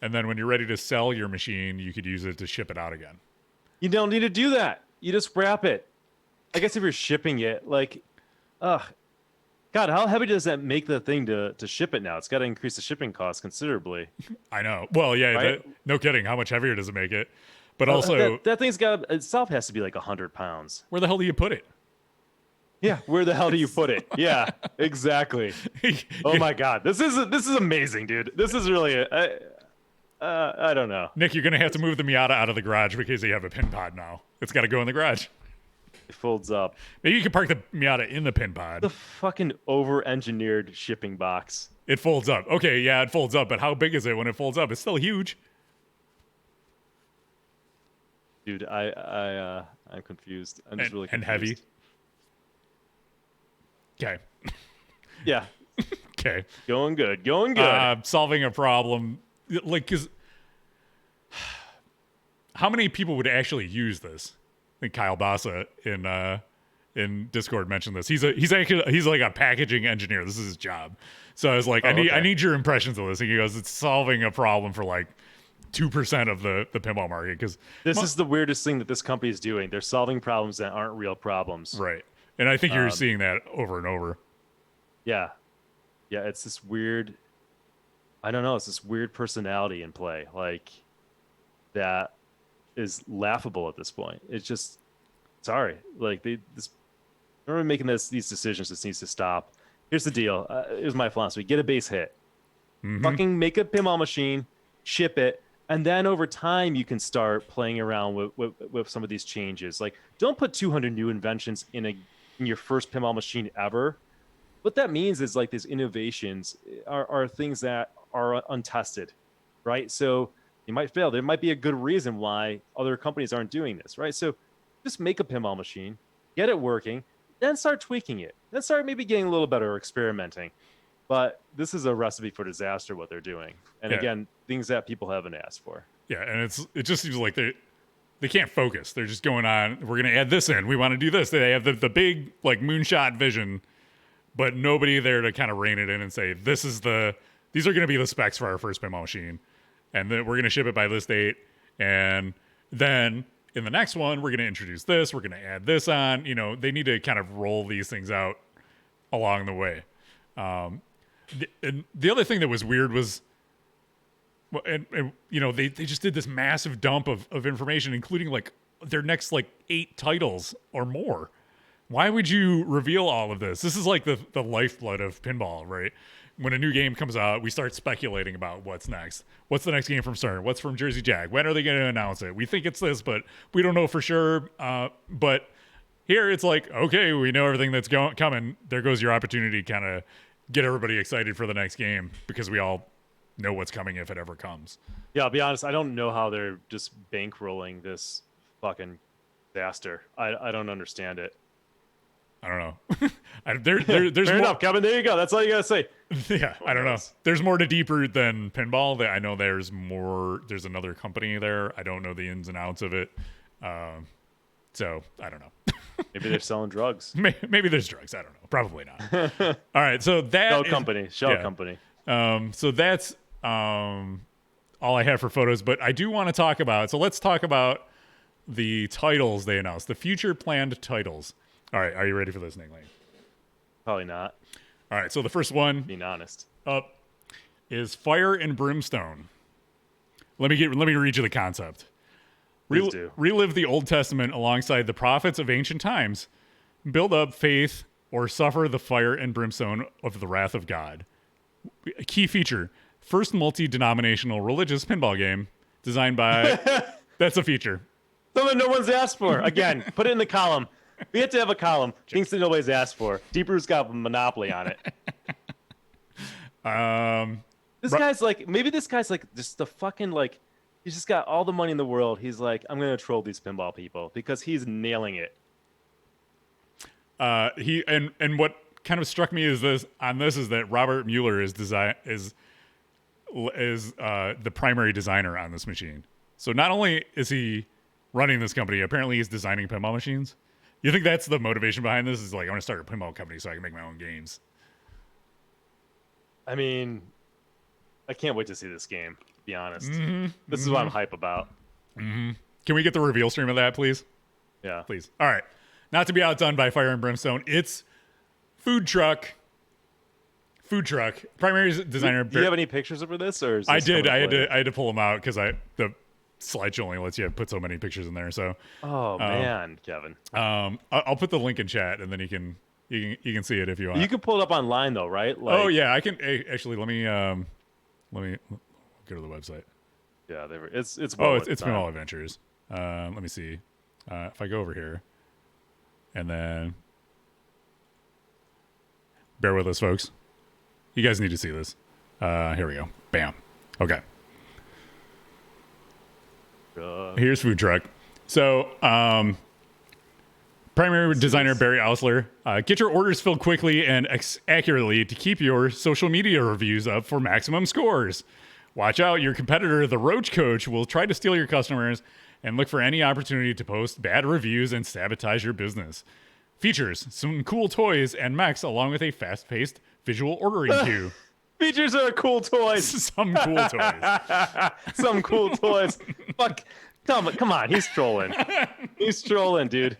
and then when you're ready to sell your machine, you could use it to ship it out again. You don't need to do that. You just wrap it. I guess if you're shipping it, like, God, how heavy does that make the thing to ship it now? It's got to increase the shipping cost considerably. I know. Well, yeah, right? No kidding. How much heavier does it make it? But also, that thing's got itself has to be like 100 pounds. Where the hell do you put it? Yeah, where the hell do you put it? Yeah, exactly. Oh my God, this is amazing, dude. This is really I don't know. Nick, you're gonna have to move the Miata out of the garage because you have a pin pod now. It's got to go in the garage. It folds up. Maybe you could park the Miata in the pin pod. The fucking over-engineered shipping box. It folds up. Okay, yeah, it folds up, but how big is it when it folds up? It's still huge. Dude, I'm confused. I'm just really confused. And heavy. Okay. Yeah. Okay. Going good. Solving a problem, like, because how many people would actually use this? I think Kyle Bassa in Discord mentioned this. He's like a packaging engineer. This is his job. So I was like, I need your impressions of this. And he goes, it's solving a problem for like 2% of the pinball market. Because this is the weirdest thing that this company is doing. They're solving problems that aren't real problems. Right. And I think you're seeing that over and over. Yeah. Yeah, it's this weird, I don't know, it's this weird personality in play. Like, that is laughable at this point. It's just, sorry. Like, whoever making these decisions, this needs to stop. Here's the deal. Here's my philosophy. Get a base hit. Mm-hmm. Fucking make a pinball machine, ship it, and then over time you can start playing around with some of these changes. Like, don't put 200 new inventions in your first pinball machine ever. What that means is, like, these innovations are things that are untested, right? So you might fail. There might be a good reason why other companies aren't doing this, right? So just make a pinball machine, get it working, then start tweaking it. Then start maybe getting a little better or experimenting. But this is a recipe for disaster, what they're doing. And again, things that people haven't asked for. Yeah, and it just seems like they can't focus. They're just going on, we're going to add this in. We want to do this. They have the big, like, moonshot vision, but nobody there to kind of rein it in and say, these are going to be the specs for our first pinball machine. And then we're going to ship it by this date. And then in the next one, we're going to introduce this. We're going to add this on. You know, they need to kind of roll these things out along the way. And the other thing that was weird was, and you know, they just did this massive dump of information, including like their next like 8 titles or more. Why would you reveal all of this? This is like the lifeblood of pinball, right? When a new game comes out, we start speculating about what's next. What's the next game from CERN? What's from Jersey Jack? When are they going to announce it? We think it's this, but we don't know for sure. But here it's like, okay, we know everything that's coming. There goes your opportunity to kind of get everybody excited for the next game because we all know what's coming if it ever comes. Yeah, I'll be honest. I don't know how they're just bankrolling this fucking disaster. I don't understand it. I don't know. There's Fair more. enough, Kevin. There you go. That's all you gotta say. Yeah, I don't know. There's more to Deeproot than pinball. I know there's more. There's another company there. I don't know the ins and outs of it. So I don't know. Maybe they're selling drugs. Maybe there's drugs. I don't know. Probably not. All right. So that Shell company. So that's all I have for photos. But I do want to talk about. So let's talk about the titles they announced. The future planned titles. All right. Are you ready for this, Nick Lane? Probably not. All right. So the first one, Being honest, up is Fire and Brimstone. Let me read you the concept. Please do. Relive the Old Testament alongside the prophets of ancient times. Build up faith or suffer the fire and brimstone of the wrath of God. A key feature: first multi-denominational religious pinball game designed by. That's a feature. Something no one's asked for. Again, put it in the column. We have to have a column. Things that nobody's asked for. Deeproot's got a monopoly on it. Maybe this guy's like just the fucking like, he's just got all the money in the world. He's like, I'm gonna troll these pinball people because he's nailing it. And what kind of struck me is that Robert Mueller is the primary designer on this machine. So not only is he running this company, apparently he's designing pinball machines. You think that's the motivation behind this? Is like, I want to start a pinball company so I can make my own games. I mean, I can't wait to see this game, to be honest. This is what I'm hype about. Can we get the reveal stream of that, please? Yeah. Please. All right. Not to be outdone by Fire and Brimstone, it's food truck. Primary designer. Do you have any pictures of this, or is this I did. I later? had to pull them out because the slideshow only lets you put so many pictures in there. So. Oh man, Kevin. I'll put the link in chat, and then you can see it if you want. You can pull it up online though, right? Like, oh yeah, I can. Actually, let me go to the website. Yeah, it's it's Pinball Adventures. Let me see. If I go over here, and then bear with us, folks. You guys need to see this. Here we go. Bam. Okay. Here's food truck. So, primary designer Barry Ausler. Get your orders filled quickly and accurately to keep your social media reviews up for maximum scores. Watch out, your competitor, the Roach Coach, will try to steal your customers and look for any opportunity to post bad reviews and sabotage your business. Features: some cool toys and mechs along with a fast-paced visual ordering queue. Features are cool toys. Some cool toys. Some cool toys. Fuck. Come on. He's trolling. He's trolling, dude.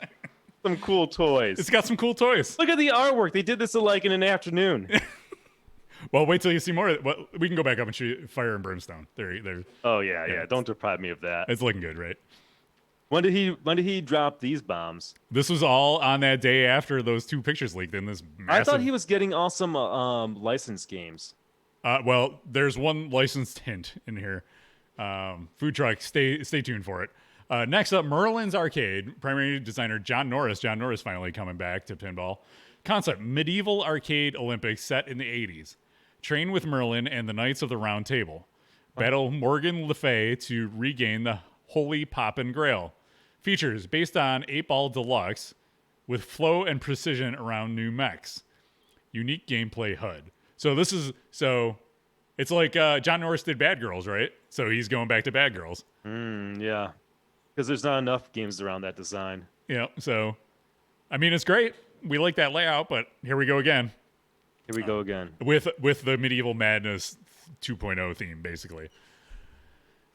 Some cool toys. It's got some cool toys. Look at the artwork. They did this in an afternoon. Well, wait till you see more. Well, we can go back up and show you Fire and Brimstone. There. Oh yeah. Don't deprive me of that. It's looking good, right? When did he drop these bombs? This was all on that day after those 2 pictures leaked in this massive... I thought he was getting all some licensed games. Well, there's one licensed hint in here. Food truck, stay tuned for it. Next up, Merlin's Arcade. Primary designer John Norris. John Norris finally coming back to pinball. Concept: medieval arcade Olympics set in the 80s. Train with Merlin and the Knights of the Round Table. Battle Morgan Le Fay to regain the Holy Poppin' Grail. Features: based on 8-Ball Deluxe with flow and precision around new mechs. Unique gameplay HUD. So it's like John Norris did Bad Girls, right? So he's going back to Bad Girls. Yeah. Because there's not enough games around that design. Yeah, so, I mean, it's great. We like that layout, but here we go again. Here we go again. With the Medieval Madness 2.0 theme, basically.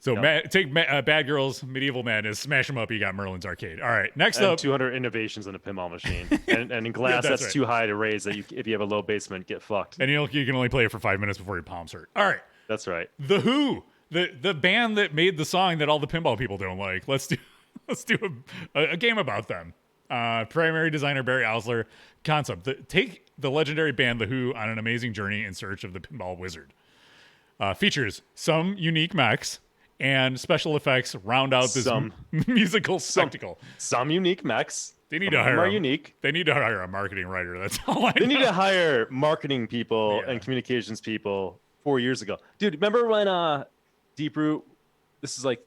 So take Bad Girls, Medieval Madness, smash them up. You got Merlin's Arcade. All right, next and up, 200 innovations in a pinball machine, and in glass that's that's right. too high to raise. That if you have a low basement, get fucked. and you can only play it for 5 minutes before your palms hurt. All right, That's right. The Who, the band that made the song that all the pinball people don't like. Let's do a game about them. Primary designer Barry Ausler. Concept: take the legendary band The Who on an amazing journey in search of the pinball wizard. Features some unique mechs and special effects round out this musical spectacle. Some unique mechs. They need Some to of them hire are unique. They need to hire a marketing writer. That's all I They know. need to hire marketing people Yeah. and communications people 4 years ago. Dude, remember when Deeproot, this is like,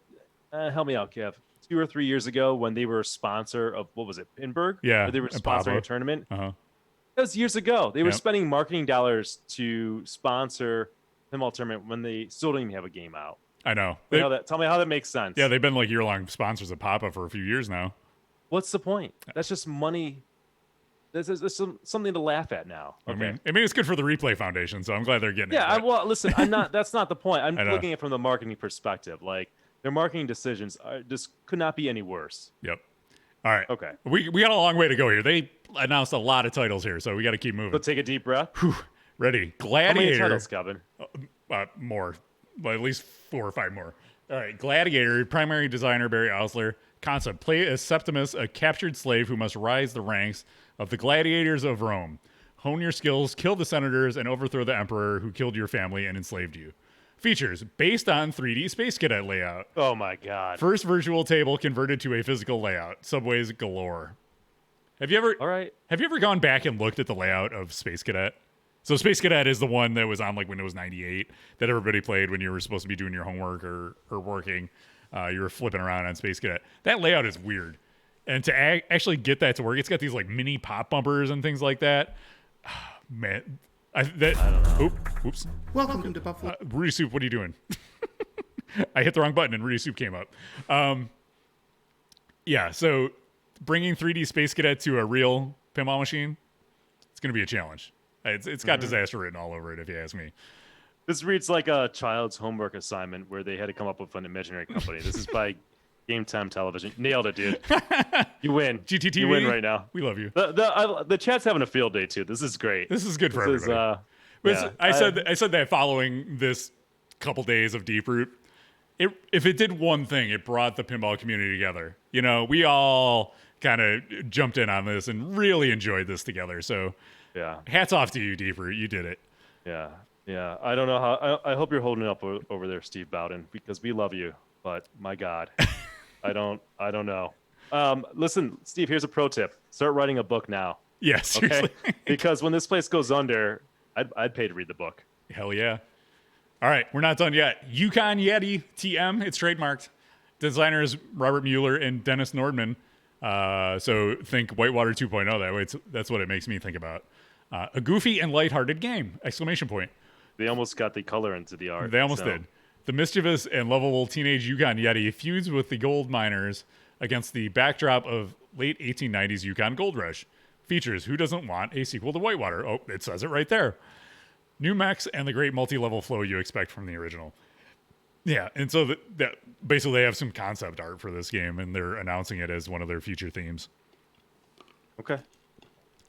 help me out, Kev, 2 or 3 years ago when they were a sponsor of, what was it, Pinburg? Yeah, Where they were and sponsoring Pablo. a tournament. Uh-huh. That was years ago. They were Yep. spending marketing dollars to sponsor pinball tournament when they still don't even have a game out. I know. Tell me how that makes sense. Yeah, they've been like year-long sponsors of Papa for a few years now. What's the point? That's just money. There's something to laugh at now. Okay. I mean, it's good for the Replay Foundation, so I'm glad they're getting Yeah, it. well, listen, I'm not. That's not the point. I'm I know. looking at it from the marketing perspective. Like their marketing decisions just could not be any worse. Yep. All right. Okay. We got a long way to go here. They announced a lot of titles here, so we got to keep moving. So take a deep breath. Ready? How many Gladiator. titles, Kevin? More. Well, at least 4 or 5 more. All right. Gladiator, primary designer Barry Ausler. Concept: play as Septimus, a captured slave who must rise the ranks of the gladiators of Rome. Hone your skills, kill the senators, and overthrow the emperor who killed your family and enslaved you. Features: based on 3D Space Cadet layout. Oh my God. First virtual table converted to a physical layout. Subways galore. Have you ever gone back and looked at the layout of Space Cadet? So Space Cadet is the one that was on like Windows 98 that everybody played when you were supposed to be doing your homework or working. You were flipping around on Space Cadet. That layout is weird. And to actually get that to work, it's got these like mini pop bumpers and things like that. Man, I don't know. Oops. Welcome to Buffalo. Rudy Soup, what are you doing? I hit the wrong button and Rudy Soup came up. Yeah, so bringing 3D Space Cadet to a real pinball machine, it's going to be a challenge. It's got disaster written all over it, if you ask me. This reads like a child's homework assignment where they had to come up with an imaginary company. This is by Game Time Television. Nailed it, dude. You win. GTTV, You win right now. We love you. The chat's having a field day too. This is great. This is good for This is, everybody. yeah, I said that following this couple days of Deeproot, if it did one thing, it brought the pinball community together. You know, we all kind of jumped in on this and really enjoyed this together. So, yeah, hats off to you, Deeproot. You did it. yeah, yeah. I don't know how. I hope you're holding up over there, Steve Bowden, because we love you. But my God, I don't know. Listen, Steve. Here's a pro tip: start writing a book now. Yeah, Okay, seriously. because when this place goes under, I'd pay to read the book. Hell yeah. All right, we're not done yet. Yukon Yeti TM, it's trademarked. Designers Robert Mueller and Dennis Nordman. So think Whitewater 2.0 that way. That's what it makes me think about. A goofy and lighthearted game! Exclamation point. They almost got the color into the art. They almost so. did. The mischievous and lovable teenage Yukon Yeti feuds with the gold miners against the backdrop of late 1890s Yukon Gold Rush. Features: who doesn't want a sequel to Whitewater? Oh, it says it right there. New mechs and the great multi-level flow you expect from the original. Yeah, and so that basically they have some concept art for this game, and they're announcing it as one of their future themes. Okay.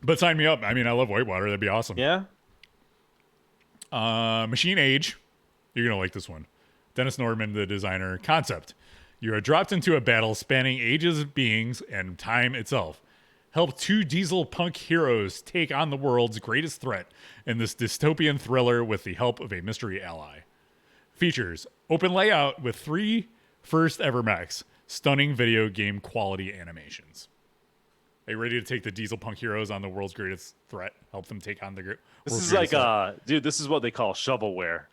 But sign me up. I mean, I love Whitewater. That'd be awesome. Yeah. Machine Age. You're going to like this one. Dennis Nordman, the designer. Concept: you are dropped into a battle spanning ages of beings and time itself. Help 2 diesel punk heroes take on the world's greatest threat in this dystopian thriller with the help of a mystery ally. Features: open layout with 3 first ever mechs. Stunning video game quality animations. Are you ready to take the diesel punk heroes on the world's greatest threat? Help them take on the This world's is like, greatest threat? dude, this is what they call shovelware.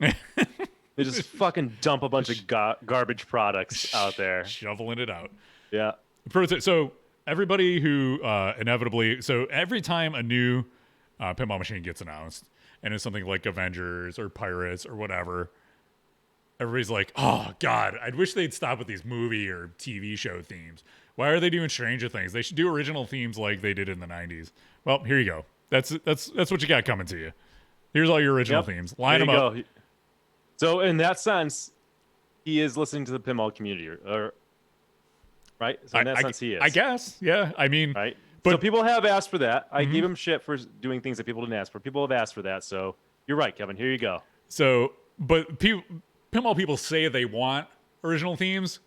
They just fucking dump a bunch of garbage products out there. Shoveling it out. Yeah. So everybody who inevitably, so every time a new pinball machine gets announced, and it's something like Avengers or Pirates or whatever, everybody's like, oh God, I wish they'd stop with these movie or TV show themes. Why are they doing Stranger Things? They should do original themes like they did in the 90s. Well, here you go. That's what you got coming to you. Here's all your original themes. Line them up. Go. So in that sense, he is listening to the pinball community, or right? So in that sense, he is. I guess, yeah. I mean, Right. but So people have asked for that. I gave him shit for doing things that people didn't ask for. People have asked for that. So you're right, Kevin. Here you go. but pinball people say they want original themes,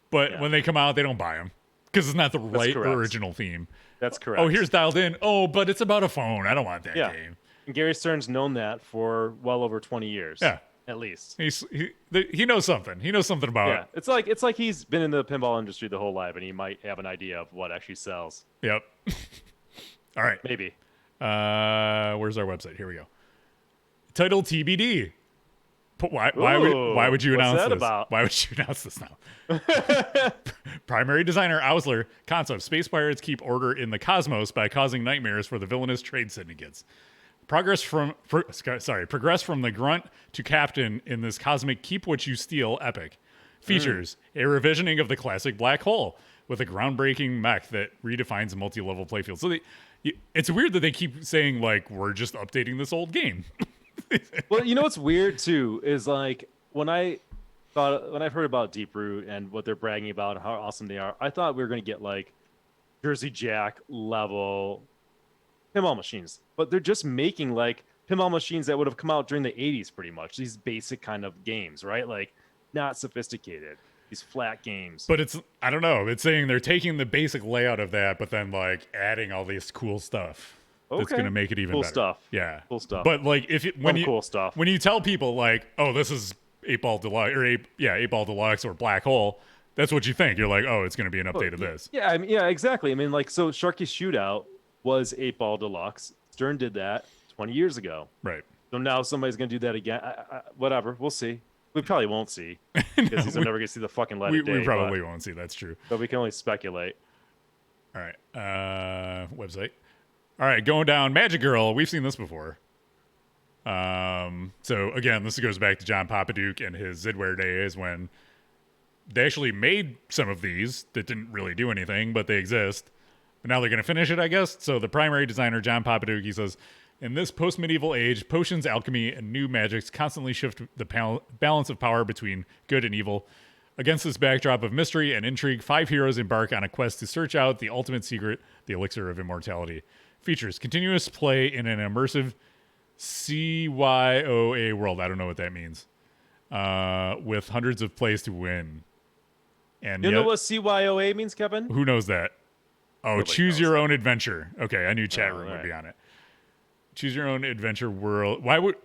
but Yeah. when they come out, they don't buy them because it's not the right correct. original theme. That's correct. Oh, here's Dialed In. Oh, but it's about a phone. I don't want that Yeah. game. And Gary Stern's known that for well over 20 years. Yeah. At least. He knows something. He knows something about Yeah. it. It's like he's been in the pinball industry the whole life, and he might have an idea of what actually sells. Yep. All right. Maybe. Where's our website? Here we go. Title TBD. Why would you What's announce that this? about? Why would you announce this now? Primary designer Ausler concept: space pirates keep order in the cosmos by causing nightmares for the villainous trade syndicates. Progress from the grunt to captain in this cosmic keep what you steal epic. Features a revisioning of the classic black hole with a groundbreaking mech that redefines a multi-level playfield. So it's weird that they keep saying like we're just updating this old game. Well, you know what's weird too is like when I've heard about Deeproot and what they're bragging about and how awesome they are, I thought we were going to get like Jersey Jack level pinball machines, but they're just making like pinball machines that would have come out during the 80s pretty much. These basic kind of games, right? Like not sophisticated. These flat games. But I don't know. It's saying they're taking the basic layout of that, but then like adding all this cool stuff. That's Okay. going to make it even Cool better. stuff. Yeah. Cool stuff. But like Cool stuff. when you tell people like, "Oh, this is 8-Ball Deluxe" or 8-Ball Deluxe or Black Hole, that's what you think. You're like, "Oh, it's going to be an update of this." Yeah, I mean, yeah, exactly. I mean, like, so Sharky's Shootout was 8-Ball Deluxe. Stern did that 20 years ago. Right. So now somebody's going to do that again. Whatever. We'll see. We probably won't see because he's never going to see the fucking light of day. We probably won't see. That's true. But we can only speculate. All right. Website. All right, going down Magic Girl. We've seen this before. So again, this goes back to John Papaduke and his Zidware days when they actually made some of these that didn't really do anything, but they exist. But now they're going to finish it, I guess. So the primary designer, John Papaduke, he says, in this post-medieval age, potions, alchemy, and new magics constantly shift the balance of power between good and evil. Against this backdrop of mystery and intrigue, 5 heroes embark on a quest to search out the ultimate secret, the elixir of immortality. Features continuous play in an immersive CYOA world. I don't know what that means. With hundreds of plays to win. And You know what CYOA means, Kevin? who knows that? Oh, Nobody choose knows your own adventure. Okay, I knew chat Oh, room would alright. be on it. Choose your own adventure world. Why would,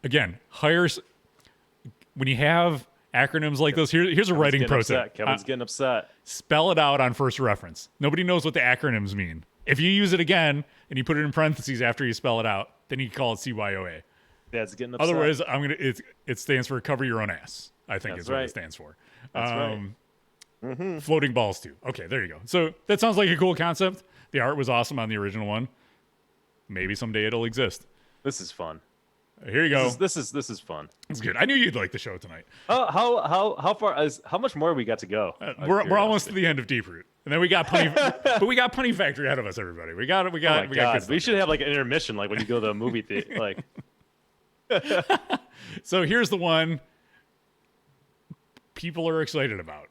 again, when you have acronyms like this, here's a writing pro tip. Kevin's getting upset. Spell it out on first reference. Nobody knows what the acronyms mean. If you use it again and you put it in parentheses after you spell it out, then you can call it CYOA. Dad's getting upset. Otherwise, it stands for cover your own ass. I think That's is what right. it stands for. That's right. Floating balls too. Okay, there you go. So that sounds like a cool concept. The art was awesome on the original one. Maybe someday it'll exist. This is fun. Here you go. This is fun. It's good. I knew you'd like the show tonight. How much more we got to go? We're almost to the end of Deeproot, and then we got Punny, but we got Punny Factory ahead of us. Everybody, we got Oh my good God. stuff. We should have like an intermission, like when you go to the movie theater. Like, So here's the one people are excited about.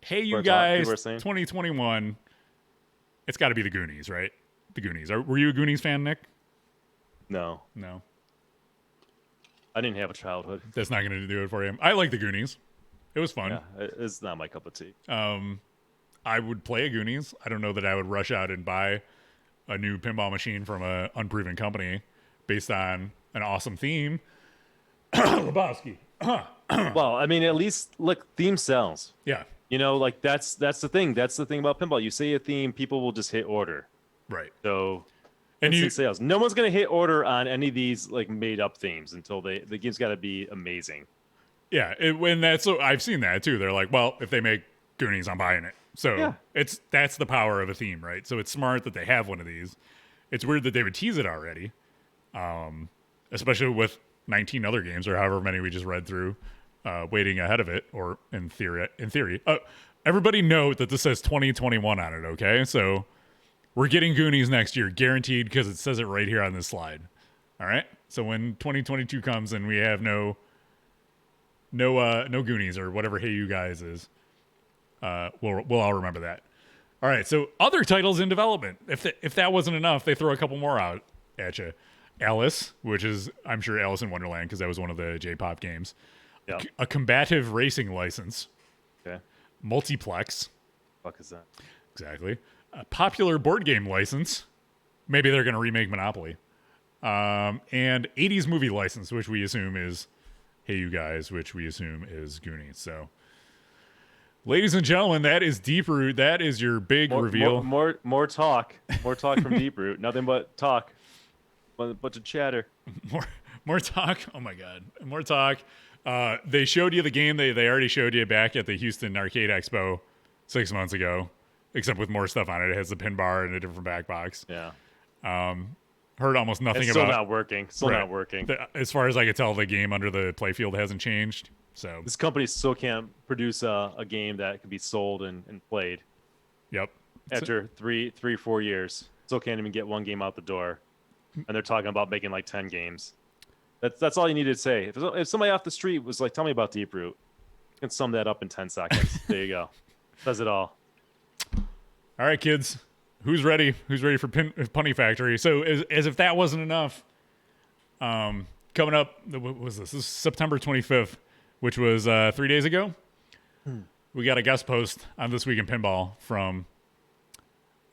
Hey, you People guys, are saying? 2021. It's got to be the Goonies, right? The Goonies. Were you a Goonies fan, Nick? no, No, I didn't have a childhood. that's not going to do it for you. I like the Goonies. It was fun. Yeah, it's not my cup of tea. I would play a Goonies. I don't know that I would rush out and buy a new pinball machine from an unproven company based on an awesome theme. Lebowski. Well, I mean, at least look, theme sells. Yeah, You know, like that's the thing. That's the thing about pinball. You say a theme, people will just hit order. right. So And instant you, sales. No one's gonna hit order on any of these like made up themes until the game's got to be amazing. yeah, I've seen that too. They're like, well, if they make Goonies, I'm buying it. So Yeah. that's the power of a theme, right? So it's smart that they have one of these. It's weird that they would tease it already, especially with 19 other games or however many we just read through, waiting ahead of it, or in theory. Everybody note that this says 2021 on it, okay? So we're getting Goonies next year, guaranteed, because it says it right here on this slide. All right? So when 2022 comes and we have no no Goonies or whatever Hey You Guys is. We'll all remember that. All right, so other titles in development. If that wasn't enough, they throw a couple more out at you. Alice, which is, I'm sure, Alice in Wonderland, because that was one of the J-pop games. Yeah. A combative racing license. Okay. Multiplex. Fuck is that? Exactly. A popular board game license. Maybe they're going to remake Monopoly. And 80s movie license, which we assume is Hey You Guys, which we assume is Goonies. So, ladies and gentlemen, that is Deeproot. That is your big reveal. More talk. More talk from Deeproot. Nothing but talk. A bunch of chatter. More talk. Oh my God. More talk. They showed you the game. They already showed you back at the Houston Arcade Expo 6 months ago, except with more stuff on it. It has the pin bar and a different back box. Yeah. Heard almost nothing it's about. Still not working. Still not working. As far as I could tell, the game under the playfield hasn't changed. So this company still can't produce a game that can be sold and played. Yep. After 4 years, still can't even get one game out the door, and they're talking about making like 10 games. That's all you needed to say. If somebody off the street was like, "Tell me about Deeproot," you can sum that up in 10 seconds. There you go. Says it all. All right, kids. Who's ready? Who's ready for Punny Factory? So, as if that wasn't enough, coming up, what was this? This is September 25th, which was 3 days ago. We got a guest post on This Week in Pinball from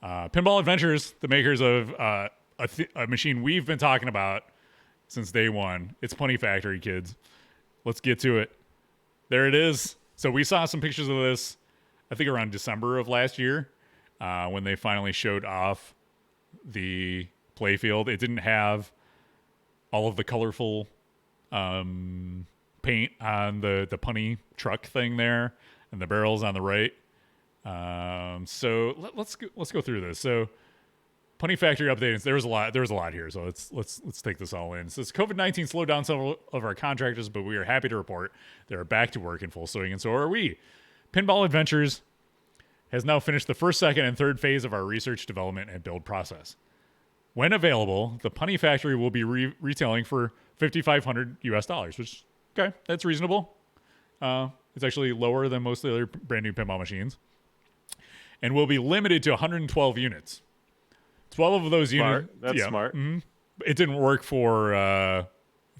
Pinball Adventures, the makers of a machine we've been talking about since day one. It's Punny Factory, kids. Let's get to it. There it is. So we saw some pictures of this, I think around December of last year, when they finally showed off the playfield. It didn't have all of the colorful paint on the punny truck thing there and the barrels on the right. So let's go through this. So Punny Factory updates. There was a lot here. So let's take this all in. It says COVID-19 slowed down several of our contractors, but we are happy to report they are back to work in full swing, and so are we. Pinball Adventures has now finished the first, second, and third phase of our research, development, and build process. When available, the Punny Factory will be retailing for $5,500, which, okay, that's reasonable. It's actually lower than most of the other brand new pinball machines. And will be limited to 112 units. 12 of those units. That's smart. Mm-hmm. It didn't work for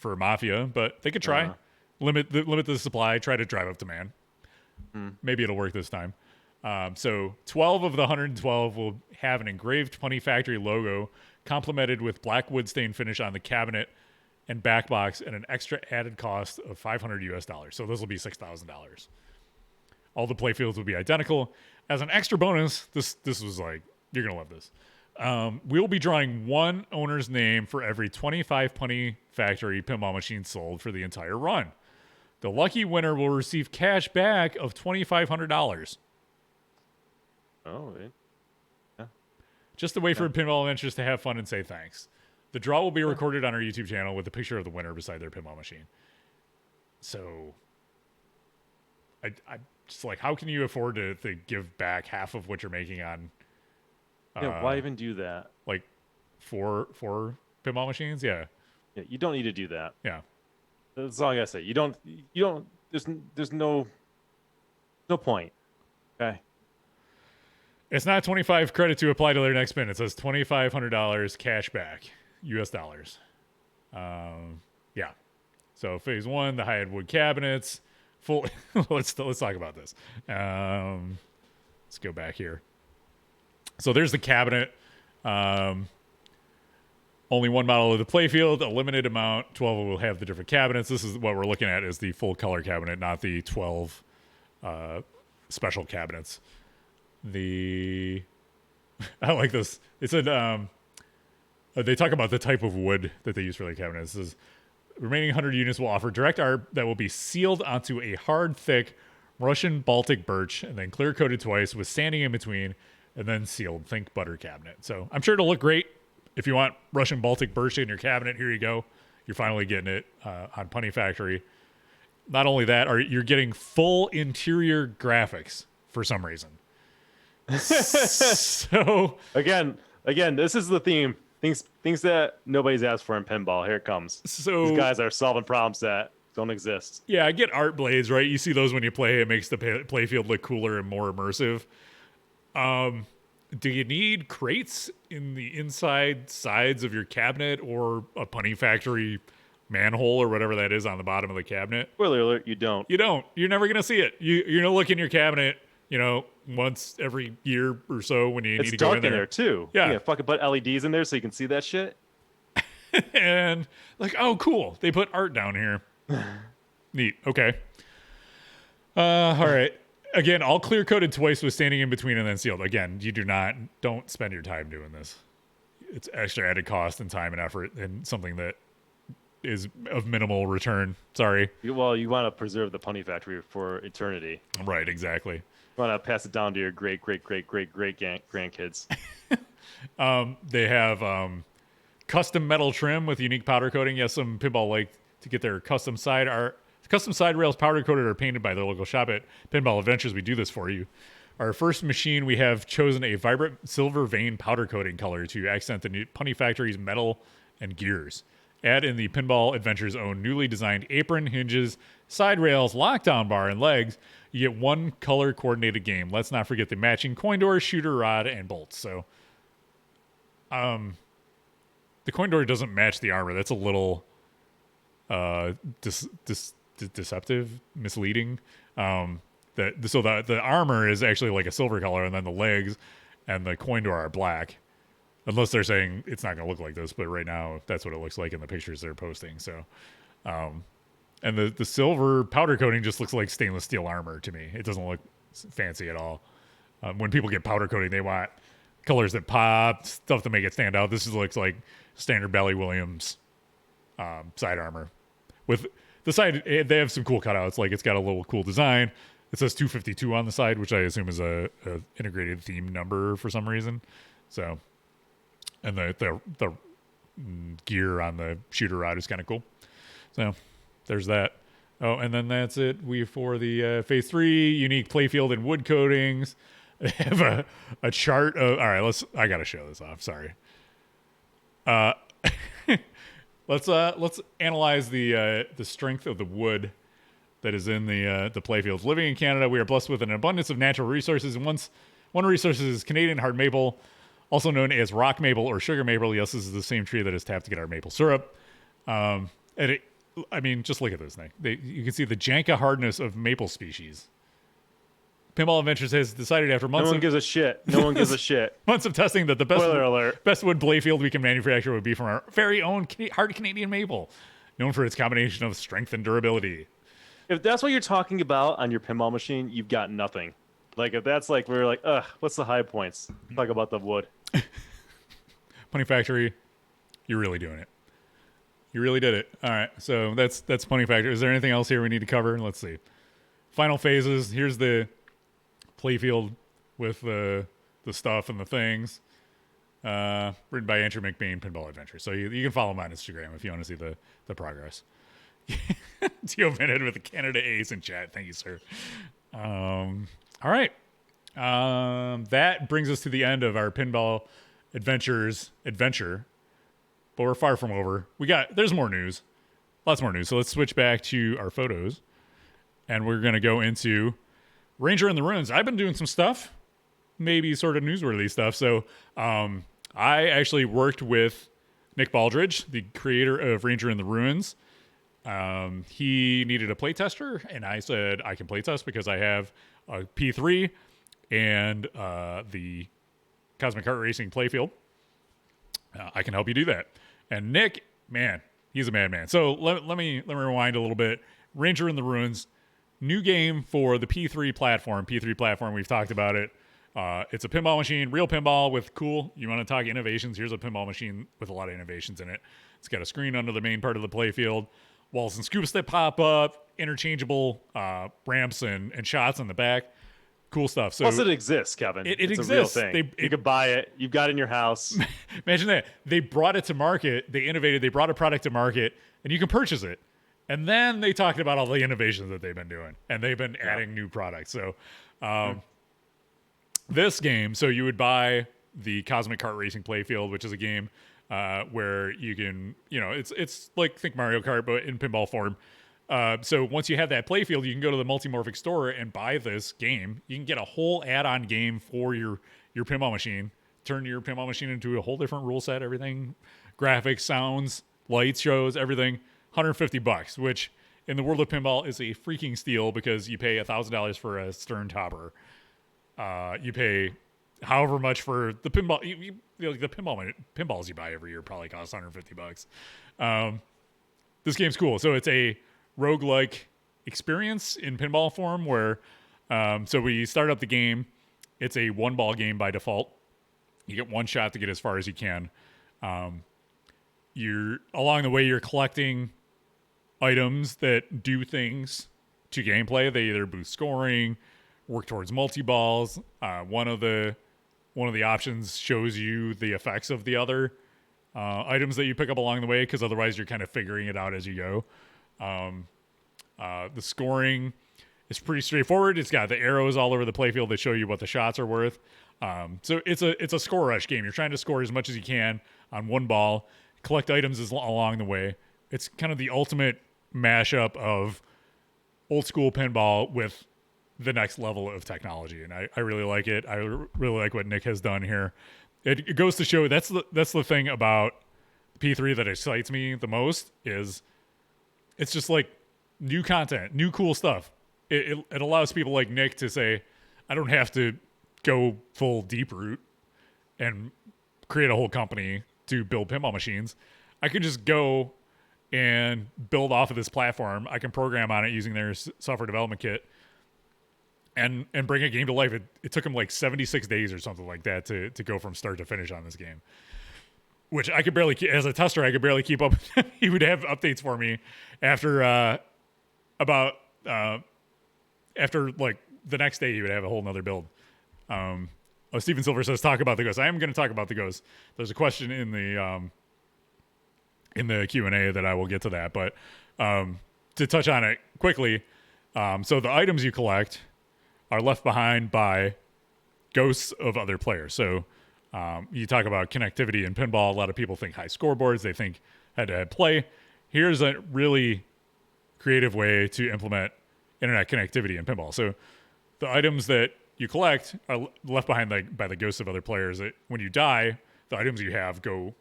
Mafia, but they could try. Limit the supply, try to drive up demand. Maybe it'll work this time. So 12 of the 112 will have an engraved Punny Factory logo complemented with black wood stain finish on the cabinet and back box and an extra added cost of $500. So this will be $6,000. All the playfields will be identical. As an extra bonus, this was like, you're going to love this. We'll be drawing one owner's name for every 25 Punny Factory pinball machines sold for the entire run. The lucky winner will receive cash back of $2,500. Oh, yeah. Just a way for Pinball Adventures to have fun and say thanks. The draw will be recorded on our YouTube channel with a picture of the winner beside their pinball machine. So, I just like, how can you afford to give back half of what you're making on? Why even do that? Like, four pinball machines? Yeah, you don't need to do that. Yeah, that's all I gotta say. You don't. There's no point. Okay. It's not 25 credit to apply to their next spin. It says $2,500 cash back, US dollars. Yeah. So phase one, the high-end wood cabinets. Full. let's talk about this. Let's go back here. So there's the cabinet. Only one model of the playfield, a limited amount. 12 will have the different cabinets. This is what we're looking at is the full color cabinet, not the 12 special cabinets. I like this. It said they talk about the type of wood that they use for their cabinets. It says remaining 100 units will offer direct art that will be sealed onto a hard, thick Russian Baltic birch and then clear coated twice with sanding in between and then sealed. Think butter cabinet. So I'm sure it'll look great. If you want Russian Baltic birch in your cabinet, here you go. You're finally getting it on Punny Factory. Not only that, you're getting full interior graphics for some reason. So again, this is the theme. Things that nobody's asked for in pinball. Here it comes. So these guys are solving problems that don't exist. Yeah, I get art blades, right? You see those when you play. It makes the playfield look cooler and more immersive. Do you need crates in the inside sides of your cabinet or a Punny Factory manhole or whatever that is on the bottom of the cabinet? Spoiler alert, you don't. You don't. You're never going to see it. You're going to look in your cabinet, once every year or so when you need to go in It's dark in there too. Yeah. Yeah, fucking put LEDs in there so you can see that shit. And like, oh, cool. They put art down here. Neat. Okay. All right. Again, all clear-coated twice with standing in between and then sealed. Again, don't spend your time doing this. It's extra added cost and time and effort and something that is of minimal return. Sorry. Well, you want to preserve the Punny Factory for eternity. Right, exactly. You want to pass it down to your great grandkids. They have custom metal trim with unique powder coating. Yes, some pinball like to get their custom side rails powder coated or painted by their local shop at Pinball Adventures. We do this for you. Our first machine, we have chosen a vibrant silver vein powder coating color to accent the new Punny Factory's metal and gears. Add in the Pinball Adventures' own newly designed apron, hinges, side rails, lockdown bar, and legs. You get one color coordinated game. Let's not forget the matching coin door, shooter rod, and bolts. So, the coin door doesn't match the armor. That's a little deceptive, misleading. The armor is actually like a silver color, and then the legs and the coin door are black. Unless they're saying it's not going to look like this, but right now that's what it looks like in the pictures they're posting. So, and the silver powder coating just looks like stainless steel armor to me. It doesn't look fancy at all. When people get powder coating, they want colors that pop, stuff to make it stand out. This just looks like standard Bally Williams side armor. With the side, they have some cool cutouts. Like it's got a little cool design. It says 252 on the side, which I assume is a integrated theme number for some reason. So, and the gear on the shooter rod is kind of cool. So there's that. Oh, and then that's it. For the Phase 3 unique playfield and wood coatings. They have a chart of. All right, I got to show this off. Sorry. Let's analyze the strength of the wood that is in the playfields. Living in Canada, we are blessed with an abundance of natural resources, and one resource is Canadian hard maple, also known as rock maple or sugar maple. Yes, this is the same tree that is tapped to get our maple syrup. Just look at this thing. You can see the janka hardness of maple species. Pinball Adventures has decided after months. No one gives a shit. No one gives a shit. Months of testing that the Spoiler alert. best wood playfield we can manufacture would be from our very own hard Canadian maple, known for its combination of strength and durability. If that's what you're talking about on your pinball machine, you've got nothing. Like if that's like we're like, what's the high points? Talk about the wood. Punny Factory, you're really doing it. You really did it. All right, so that's Punny Factory. Is there anything else here we need to cover? Let's see. Final phases. Here's the playfield with the stuff and the things. Written by Andrew McBain, Pinball Adventure. So you can follow him on Instagram if you want to see the progress. Tio Minute with the Canada Ace in chat. Thank you, sir. All right. That brings us to the end of our Pinball Adventures adventure. But we're far from over. There's more news. Lots more news. So let's switch back to our photos. And we're going to go into Ranger in the Ruins. I've been doing some stuff, maybe sort of newsworthy stuff. So I actually worked with Nick Baldridge, the creator of Ranger in the Ruins. He needed a playtester, and I said I can playtest because I have a P3 and the Cosmic Kart Racing playfield. I can help you do that. And Nick, man, he's a madman. So let me rewind a little bit. Ranger in the Ruins. New game for the P3 platform. P3 platform, we've talked about it. It's a pinball machine, real pinball with cool. You want to talk innovations? Here's a pinball machine with a lot of innovations in it. It's got a screen under the main part of the playfield, walls and scoops that pop up, interchangeable ramps and shots in the back. Cool stuff. So plus, it exists, Kevin. It it's exists. A real thing. You could buy it. You've got it in your house. Imagine that. They brought it to market. They innovated. They brought a product to market, and you can purchase it. And then they talked about all the innovations that they've been doing, and they've been adding new products. So this game, so you would buy the Cosmic Kart Racing playfield, which is a game where you can, it's like think Mario Kart, but in pinball form. So once you have that playfield, you can go to the Multimorphic store and buy this game. You can get a whole add-on game for your pinball machine. Turn your pinball machine into a whole different rule set, everything, graphics, sounds, lights, shows, everything. $150, which in the world of pinball is a freaking steal because you pay $1,000 for a Stern topper. You pay however much for the pinball. Like the pinballs you buy every year probably cost $150. This game's cool. So it's a roguelike experience in pinball form where so we start up the game. It's a one ball game by default. You get one shot to get as far as you can. You're along the way you're collecting items that do things to gameplay. They either boost scoring, work towards multi-balls. One of the options shows you the effects of the other items that you pick up along the way, because otherwise you're kind of figuring it out as you go. The scoring is pretty straightforward. It's got the arrows all over the playfield that show you what the shots are worth. So it's a score rush game. You're trying to score as much as you can on one ball, collect items along the way. It's kind of the ultimate mashup of old school pinball with the next level of technology, and I really like it. I really like what Nick has done here. It goes to show that's the thing about P3 that excites me the most is it's just like new content, new cool stuff. It allows people like Nick to say, I don't have to go full Deeproot and create a whole company to build pinball machines. I can just go and build off of this platform. I can program on it using their software development kit and bring a game to life. It took him like 76 days or something like that to go from start to finish on this game, which I could barely, as a tester, I could barely keep up. He would have updates for me after after like the next day he would have a whole nother build. Steven Silver says, talk about the ghost. I am going to talk about the ghost. There's a question in the Q&A that I will get to that, but to touch on it quickly, so the items you collect are left behind by ghosts of other players. So you talk about connectivity in pinball. A lot of people think high scoreboards. They think head-to-head play. Here's a really creative way to implement internet connectivity in pinball. So the items that you collect are left behind by the ghosts of other players. When you die, the items you have go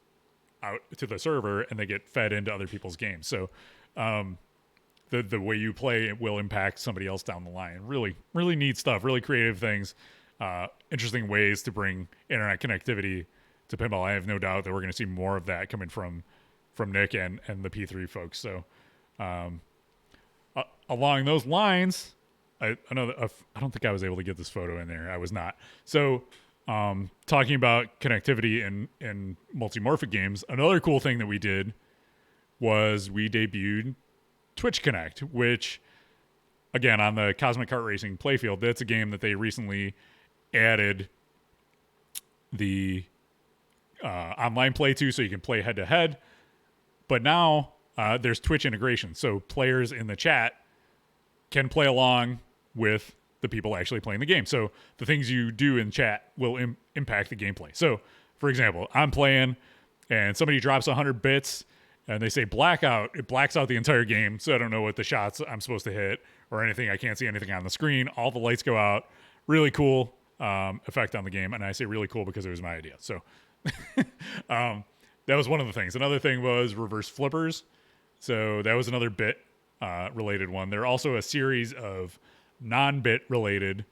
out to the server and they get fed into other people's games. So the way you play it will impact somebody else down the line. Really, really neat stuff, really creative things, interesting ways to bring internet connectivity to pinball. I have no doubt that we're going to see more of that coming from Nick and the P3 folks. So along those lines, I don't think I was able to get this photo in there. I was not. So talking about connectivity in multimorphic games, another cool thing that we did was we debuted Twitch Connect, which, again, on the Cosmic Kart Racing playfield, that's a game that they recently added the online play to, so you can play head-to-head. But now there's Twitch integration, so players in the chat can play along with the people actually playing the game. So the things you do in chat will impact the gameplay. So, for example, I'm playing and somebody drops 100 bits and they say blackout. It blacks out the entire game, so I don't know what the shots I'm supposed to hit or anything. I can't see anything on the screen. All the lights go out. Really cool effect on the game, and I say really cool because it was my idea. So that was one of the things. Another thing was reverse flippers. So that was another bit related one. There are also a series of non-bit related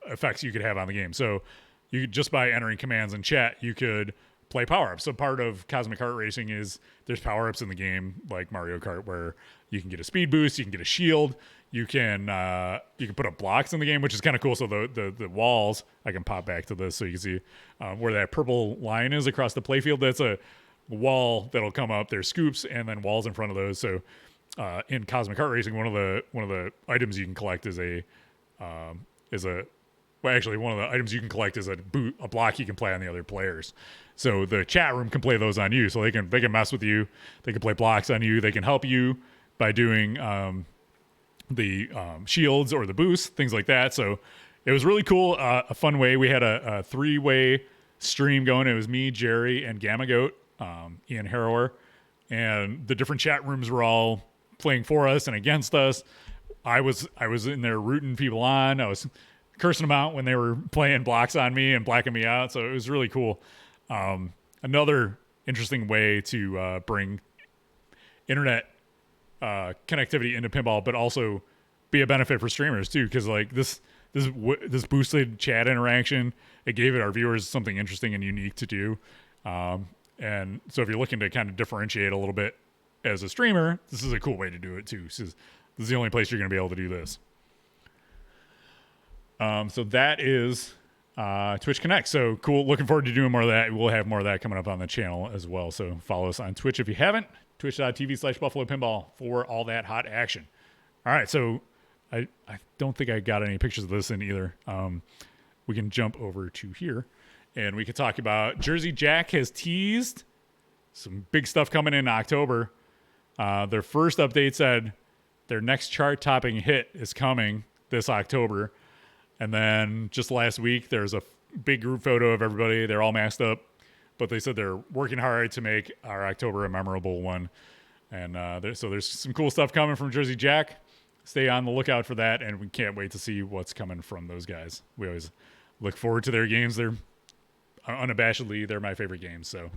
effects you could have on the game. So you could, just by entering commands in chat, you could play power-ups. So part of Cosmic Kart Racing is there's power-ups in the game, like Mario Kart, where you can get a speed boost, you can get a shield, you can put up blocks in the game, which is kind of cool. So the walls, I can pop back to this so you can see where that purple line is across the playfield. That's a wall that'll come up. There's scoops and then walls in front of those. So in Cosmic Kart Racing, one of the items you can collect is one of the items you can collect is a block you can play on the other players. So the chat room can play those on you. So they can mess with you. They can play blocks on you. They can help you by doing the shields or the boosts, things like that. So it was really cool, a fun way. We had a 3-way stream going. It was me, Jerry, and Gamma Goat, Ian Harrower. And the different chat rooms were all playing for us and against us. I was in there rooting people on. I was cursing them out when they were playing blocks on me and blacking me out. So it was really cool. Another interesting way to bring internet connectivity into pinball, but also be a benefit for streamers too, because like this boosted chat interaction, it gave our viewers something interesting and unique to do. And so if you're looking to kind of differentiate a little bit as a streamer, this is a cool way to do it too. This is the only place you're going to be able to do this. So that is Twitch Connect. So cool. Looking forward to doing more of that. We'll have more of that coming up on the channel as well. So follow us on Twitch if you haven't. Twitch.tv/Buffalo Pinball for all that hot action. All right. So I don't think I got any pictures of this in either. We can jump over to here and we can talk about Jersey Jack has teased some big stuff coming in October. Their first update said their next chart-topping hit is coming this October. And then just last week, there's a big group photo of everybody. They're all masked up. But they said they're working hard to make our October a memorable one. And so there's some cool stuff coming from Jersey Jack. Stay on the lookout for that. And we can't wait to see what's coming from those guys. We always look forward to their games. They're unabashedly, they're my favorite games. So,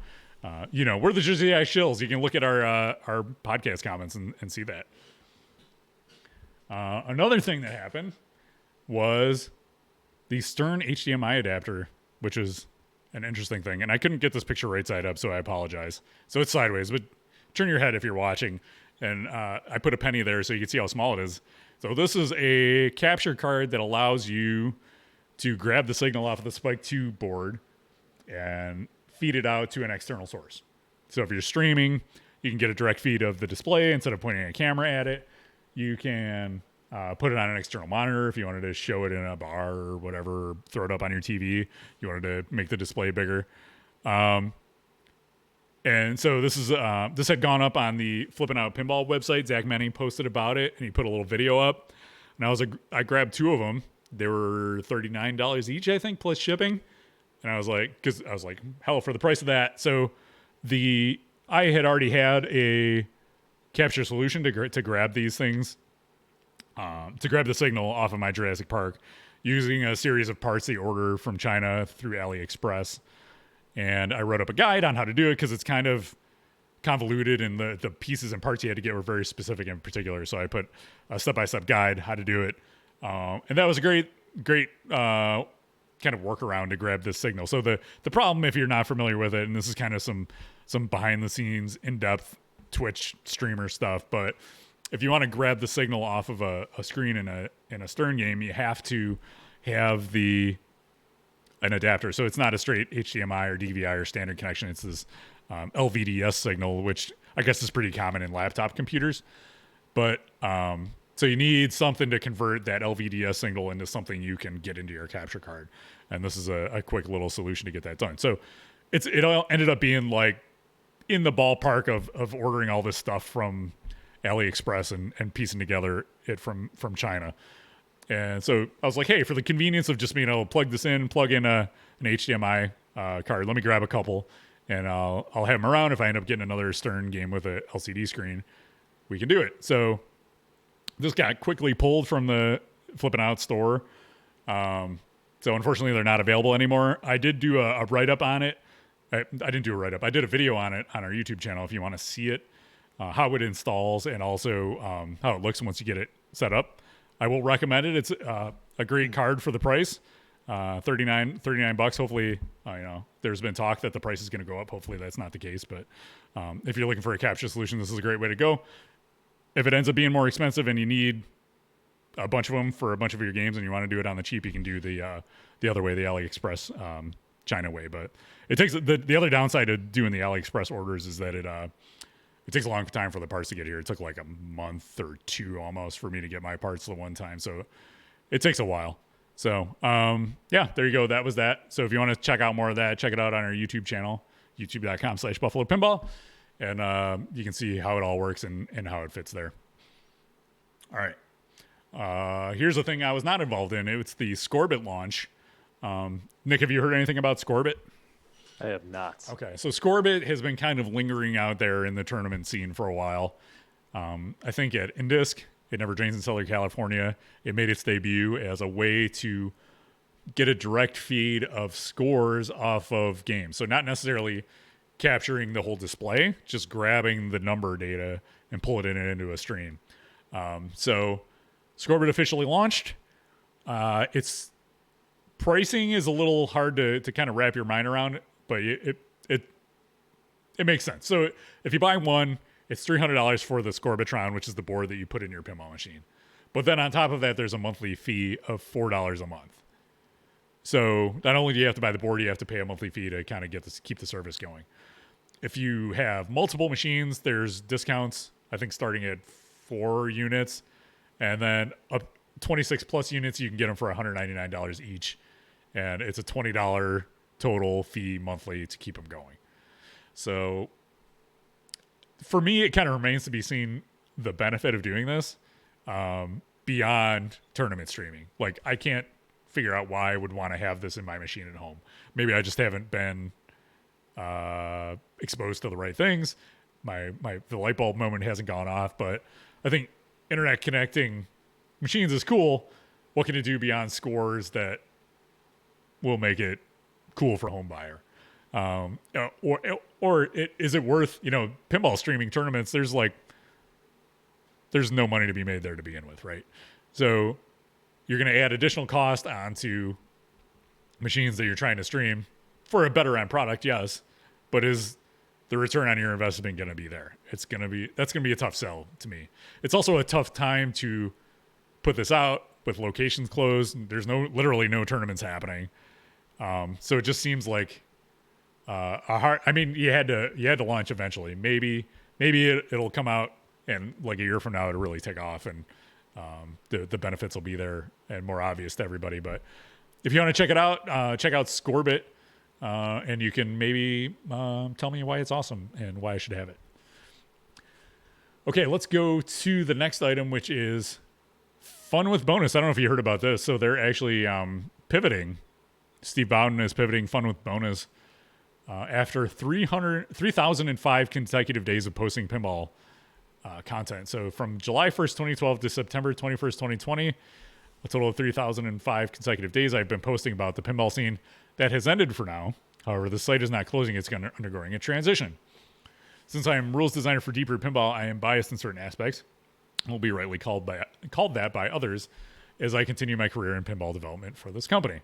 we're the Jersey Jack shills. You can look at our podcast comments and see that. Another thing that happened was the Stern HDMI adapter, which is an interesting thing. And I couldn't get this picture right side up, so I apologize. So it's sideways, but turn your head if you're watching. And I put a penny there so you can see how small it is. So this is a capture card that allows you to grab the signal off of the Spike 2 board and feed it out to an external source. So if you're streaming, you can get a direct feed of the display instead of pointing a camera at it. You can put it on an external monitor if you wanted to show it in a bar or whatever, throw it up on your TV. You wanted to make the display bigger. And so this had gone up on the Flippin' Out Pinball website. Zach Manning posted about it, and he put a little video up. And I grabbed two of them. They were $39 each, I think, plus shipping. And I was like, hell, for the price of that. So I had already had a capture solution to grab these things, to grab the signal off of my Jurassic Park using a series of parts they order from China through AliExpress. And I wrote up a guide on how to do it because it's kind of convoluted and the pieces and parts you had to get were very specific and particular. So I put a step-by-step guide how to do it. And that was a great kind of workaround to grab this signal. So the problem, if you're not familiar with it, and this is kind of some behind-the-scenes, in-depth Twitch streamer stuff, but if you want to grab the signal off of a screen in a Stern game, you have to have an adapter. So it's not a straight HDMI or DVI or standard connection. It's this LVDS signal, which I guess is pretty common in laptop computers. But so you need something to convert that LVDS signal into something you can get into your capture card. And this is a quick little solution to get that done. So it all ended up being like in the ballpark of ordering all this stuff from AliExpress and piecing together it from China. And so I was like, hey, for the convenience of just being able to plug in an HDMI card, let me grab a couple and I'll have them around. If I end up getting another Stern game with a LCD screen, we can do it. So this got quickly pulled from the Flippin' Out store. So unfortunately, they're not available anymore. I did do a write-up on it. I didn't do a write-up. I did a video on it on our YouTube channel if you want to see it, how it installs and also how it looks once you get it set up. I will recommend it. It's a great card for the price, $39. Hopefully, there's been talk that the price is going to go up. Hopefully that's not the case. But if you're looking for a capture solution, this is a great way to go. If it ends up being more expensive and you need a bunch of them for a bunch of your games and you want to do it on the cheap, you can do the other way, the AliExpress China way. But it takes the other downside of doing the AliExpress orders is that it takes a long time for the parts to get here. It took like a month or two almost for me to get my parts the one time. So it takes a while. So there you go. That was that. So if you want to check out more of that, check it out on our YouTube channel, youtube.com/Buffalo Pinball. And you can see how it all works and how it fits there. All right. Here's the thing I was not involved in. It's the Scorbit launch. Nick, have you heard anything about Scorbit? I have not. Okay, so Scorbit has been kind of lingering out there in the tournament scene for a while. I think at Indisc, it never drains in Southern California. It made its debut as a way to get a direct feed of scores off of games. So not necessarily capturing the whole display, just grabbing the number data and pulling it into a stream. So Scorbit officially launched. Its pricing is a little hard to kind of wrap your mind around, but it makes sense. So if you buy one, it's $300 for the Scorbitron, which is the board that you put in your pinball machine. But then on top of that, there's a monthly fee of $4 a month. So not only do you have to buy the board, you have to pay a monthly fee to kind of keep the service going. If you have multiple machines, there's discounts, I think starting at 4 units, and then up 26 plus units, you can get them for $199 each. And it's a $20 total fee monthly to keep them going. So for me, it kind of remains to be seen the benefit of doing this beyond tournament streaming. Like, I can't figure out why I would want to have this in my machine at home. Maybe I just haven't been exposed to the right things. The light bulb moment hasn't gone off, but I think internet connecting machines is cool. What can it do beyond scores that will make it cool for a home buyer? Is it worth, pinball streaming tournaments? There's no money to be made there to begin with, right? So you're going to add additional cost onto machines that you're trying to stream for a better end product, yes, but is the return on your investment going to be there? That's going to be a tough sell to me. It's also a tough time to put this out with locations closed. There's literally no tournaments happening. So it just seems like you had to launch eventually. Maybe it'll come out and like a year from now it'll really take off and the benefits will be there and more obvious to everybody. But if you want to check it out, check out Scorbit, and you can maybe tell me why it's awesome and why I should have it. Okay, let's go to the next item, which is Fun with Bonus. I don't know if you heard about this. So they're actually pivoting. Steve Bowden is pivoting Fun with Bonus after 3,005 consecutive days of posting pinball content. So from July 1st, 2012 to September 21st, 2020, a total of 3,005 consecutive days I've been posting about the pinball scene. That has ended for now. However, the site is not closing. It's undergoing a transition. Since I am rules designer for Deeproot Pinball, I am biased in certain aspects. Will be rightly called that by others as I continue my career in pinball development for this company.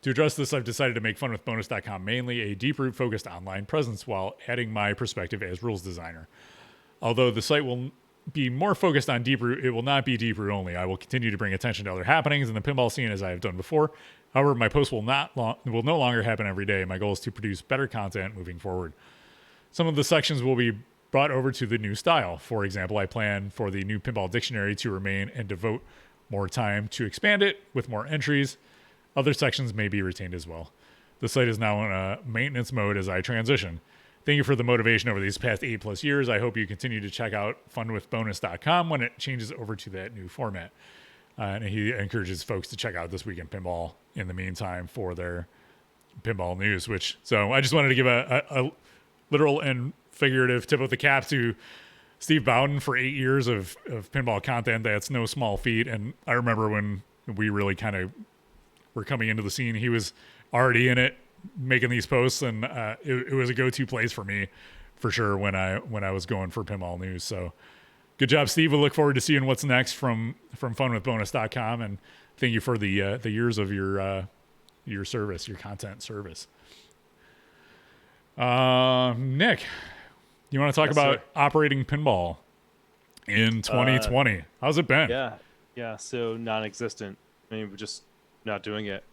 To address this, I've decided to make funwithbonus.com mainly a Deeproot-focused online presence while adding my perspective as rules designer. Although the site will be more focused on Deeproot, it will not be Deeproot only. I will continue to bring attention to other happenings in the pinball scene as I have done before. However, my posts will no longer happen every day. My goal is to produce better content moving forward. Some of the sections will be brought over to the new style. For example, I plan for the new pinball dictionary to remain and devote more time to expand it with more entries. Other sections may be retained as well. The site is now in a maintenance mode as I transition. Thank you for the motivation over these past 8+ years. I hope you continue to check out funwithbonus.com when it changes over to that new format. And he encourages folks to check out This Week in Pinball in the meantime for their pinball news. So I just wanted to give a literal and figurative tip of the cap to Steve Bowden for 8 years of pinball content. That's no small feat. And I remember when we really kind of were coming into the scene, he was already in it, making these posts, and it was a go-to place for me for sure when I was going for pinball news. So good job, Steve. We look forward to seeing what's next from funwithbonus.com, and thank you for the years of your service, your content service. Nick, you want to talk about operating pinball in 2020? How's it been? Yeah. So non-existent. I mean, we're just not doing it.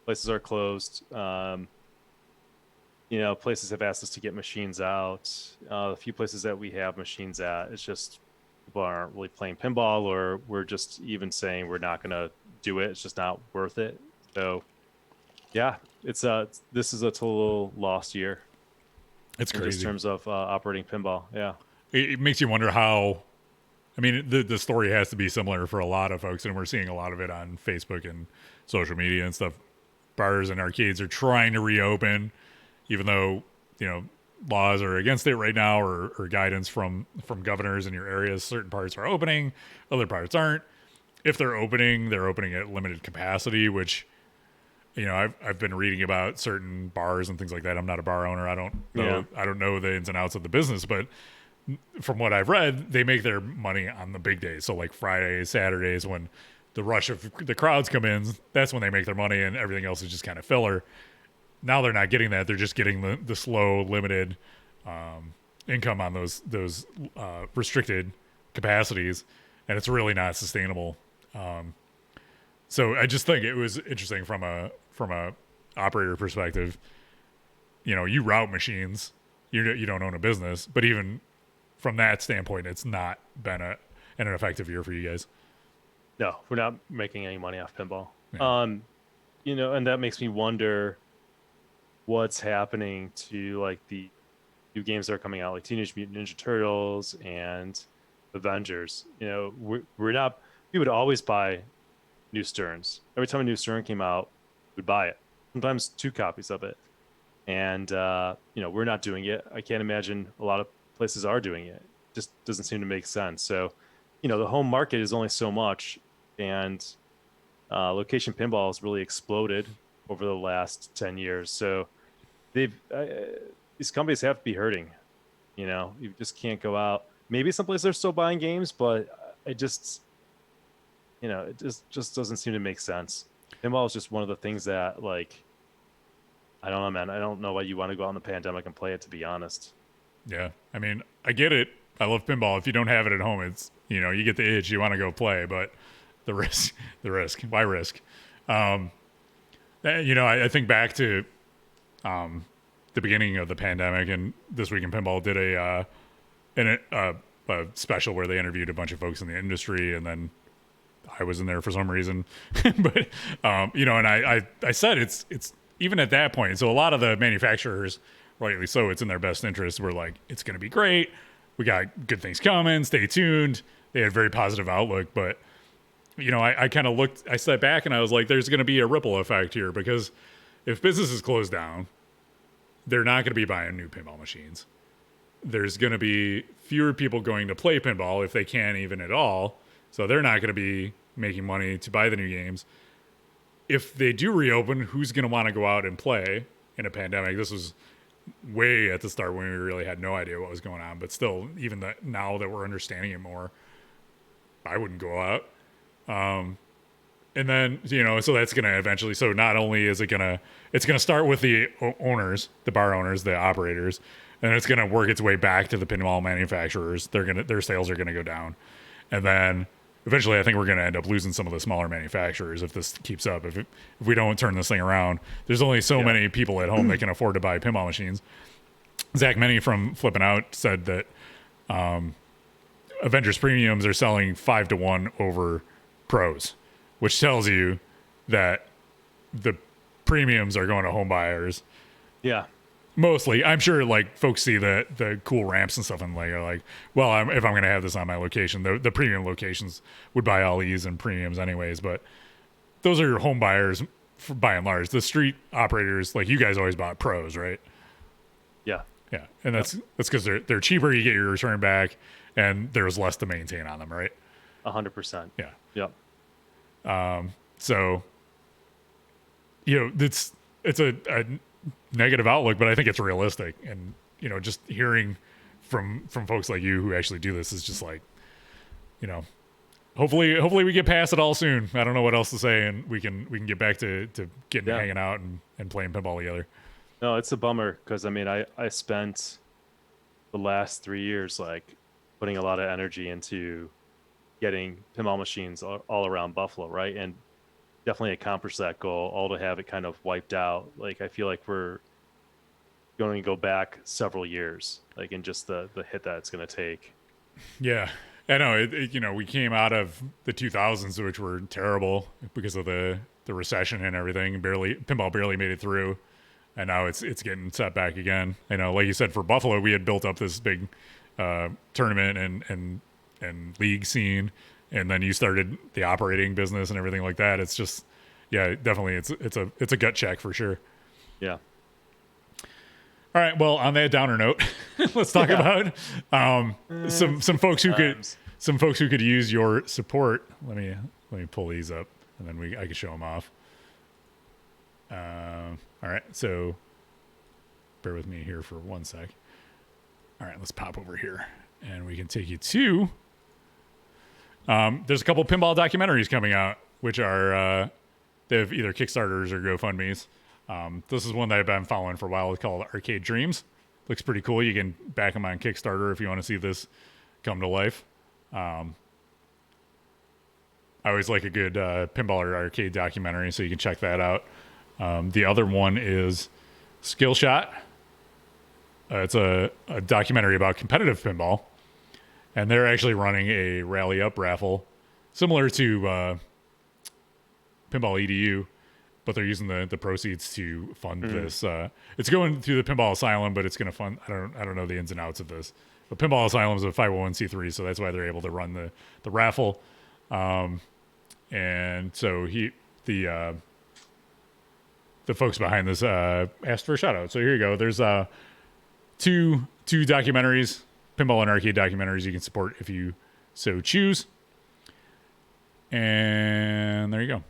Places are closed. Places have asked us to get machines out. A few places that we have machines at, it's just people aren't really playing pinball, or we're just even saying we're not going to do it. It's just not worth it. So, yeah, this is a total lost year. It's crazy in terms of operating pinball. Yeah, it makes you wonder how. I mean, the story has to be similar for a lot of folks, and we're seeing a lot of it on Facebook and social media and stuff. Bars and arcades are trying to reopen, even though laws are against it right now, or guidance from governors in your areas. Certain parts are opening, other parts aren't. If they're opening at limited capacity, which, you know, I've been reading about certain bars and things like that. I'm not a bar owner. I don't know the ins and outs of the business, but from what I've read, they make their money on the big days. So like Fridays, Saturdays, when the rush of the crowds come in, that's when they make their money, and everything else is just kind of filler. Now they're not getting that. They're just getting the slow, limited income on those restricted capacities, and it's really not sustainable. So I just think it was interesting from a operator perspective. You know, you route machines, you don't own a business, but even from that standpoint, it's not been an effective year for you guys. No, we're not making any money off pinball. Yeah. You know, and that makes me wonder what's happening to like the new games that are coming out, like Teenage Mutant Ninja Turtles and Avengers. You know, we would always buy new Sterns. Every time a new Stern came out, we'd buy it. Sometimes 2 copies of it. And you know, we're not doing it. I can't imagine a lot of places are doing it. Just doesn't seem to make sense. So, you know, the home market is only so much, and location pinball has really exploded over the last 10 years. So these companies have to be hurting. You know, you just can't go out. Maybe someplace they're still buying games, but it just doesn't seem to make sense. Pinball is just one of the things that, like, I don't know, man. I don't know why you want to go out in the pandemic and play it, to be honest. Yeah. I mean, I get it. I love pinball. If you don't have it at home, it's, you know, you get the itch, you want to go play, but the risk, why risk? You know, I think back to the beginning of the pandemic, and This Week in Pinball did a special where they interviewed a bunch of folks in the industry, and then I was in there for some reason. But you know, and I said it's even at that point. So a lot of the manufacturers, rightly so, it's in their best interest. We're like, it's going to be great. We got good things coming. Stay tuned. They had a very positive outlook, but you know, I kind of looked. I sat back and I was like, there's going to be a ripple effect here, because if businesses close down, they're not going to be buying new pinball machines. There's going to be fewer people going to play pinball if they can, even at all. So they're not going to be making money to buy the new games. If they do reopen, who's going to want to go out and play in a pandemic? This was way at the start when we really had no idea what was going on. But still, even now that we're understanding it more, I wouldn't go out. And then, you know, so that's going to eventually, so not only is it's going to start with the owners, the bar owners, the operators, and it's going to work its way back to the pinball manufacturers. Their sales are going to go down. And then eventually I think we're going to end up losing some of the smaller manufacturers if this keeps up. If we don't turn this thing around, there's only so many people at home that can afford to buy pinball machines. Zach Meny from Flippin' Out said that Avengers premiums are selling 5-1 over pros, which tells you that the premiums are going to home buyers. Yeah. Mostly. I'm sure like folks see the cool ramps and stuff and like are like, well, if I'm going to have this on my location, the premium locations would buy all these and premiums anyways, but those are your home buyers by and large. The street operators, like you guys always bought pros, right? Yeah. Yeah. And that's because they're cheaper, you get your return back, and there's less to maintain on them, right? 100%. Yeah. Yep. So, you know, it's a negative outlook, but I think it's realistic. And, you know, just hearing from folks like you who actually do this is just like, you know, hopefully we get past it all soon. I don't know what else to say, and we can get back to getting hanging out and playing pinball together. No, it's a bummer because I mean I spent the last 3 years like putting a lot of energy into getting pinball machines all around Buffalo, right? And definitely accomplished that goal. All to have it kind of wiped out. Like I feel like we're going to go back several years, like in just the hit that it's going to take. Yeah, I know. You know, we came out of the 2000s, which were terrible because of the recession and everything. Pinball barely made it through, and now it's getting set back again. You know, like you said, for Buffalo, we had built up this big tournament and league scene. And then you started the operating business and everything like that. It's just, yeah, definitely. It's a gut check for sure. Yeah. All right. Well, on that downer note, let's talk about some folks who could use your support. Let me pull these up, and then I can show them off. All right. So bear with me here for 1 sec. All right. Let's pop over here, and we can take you to. There's a couple pinball documentaries coming out, which are they have either Kickstarters or GoFundMes. This is one that I've been following for a while. It's called Arcade Dreams. Looks pretty cool. You can back them on Kickstarter if you want to see this come to life. I always like a good pinball or arcade documentary, so you can check that out. The other one is Skill Shot. It's a documentary about competitive pinball, and they're actually running a Rally Up raffle, similar to Pinball EDU, but they're using the proceeds to fund this. It's going through the Pinball Asylum, but it's going to fund. I don't know the ins and outs of this. But Pinball Asylum is a 501c3, so that's why they're able to run the raffle. And so the folks behind this asked for a shout out. So here you go. There's two documentaries, pinball and arcade documentaries you can support if you so choose. And there you go.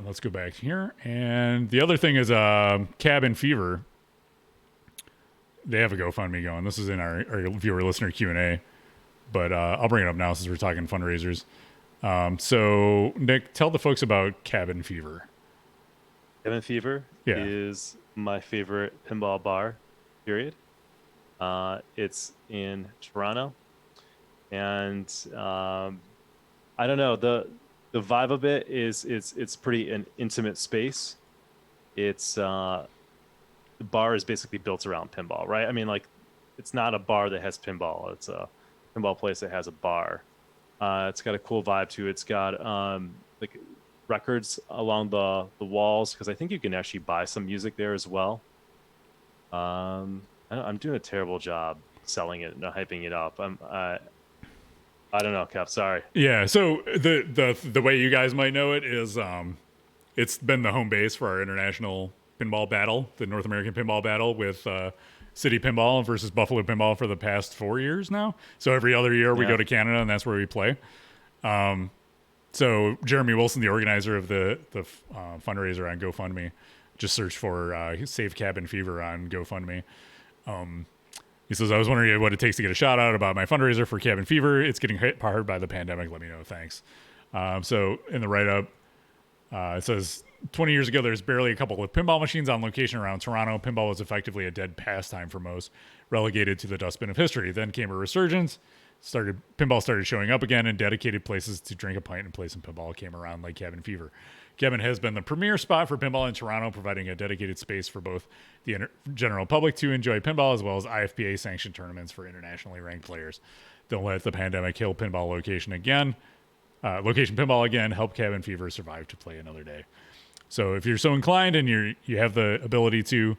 Let's go back here. And the other thing is Cabin Fever. They have a GoFundMe going. This is in our viewer listener Q&A. But I'll bring it up now since we're talking fundraisers. So, Nick, tell the folks about Cabin Fever. Cabin Fever is my favorite pinball bar, period. It's in Toronto. And I don't know, the vibe of it is it's pretty an intimate space. It's the bar is basically built around pinball, right? I mean, like, it's not a bar that has pinball. It's a pinball place that has a bar. It's got a cool vibe to it. It's got like records along the walls, because I think you can actually buy some music there as well. I'm doing a terrible job selling it and hyping it up. I don't know, Kev. Sorry. Yeah. So the way you guys might know it is it's been the home base for our international pinball battle, the North American pinball battle with City Pinball versus Buffalo Pinball for the past 4 years now. So every other year we go to Canada, and that's where we play. So Jeremy Wilson, the organizer of the fundraiser on GoFundMe, just search for Save Cabin Fever on GoFundMe. He says, I was wondering what it takes to get a shout out about my fundraiser for Cabin Fever. It's getting hit hard by the pandemic. Let me know. Thanks. So in the write-up, it says, 20 years ago, there's barely a couple of pinball machines on location around Toronto. Pinball was effectively a dead pastime for most, relegated to the dustbin of history. Then came a resurgence. Pinball started showing up again, and dedicated places to drink a pint and play some pinball came around, like Cabin Fever. Cabin has been the premier spot for pinball in Toronto, providing a dedicated space for both the general public to enjoy pinball, as well as IFPA-sanctioned tournaments for internationally ranked players. Don't let the pandemic kill pinball location again. Location pinball again. Help Cabin Fever survive to play another day. So if you're so inclined and you have the ability to,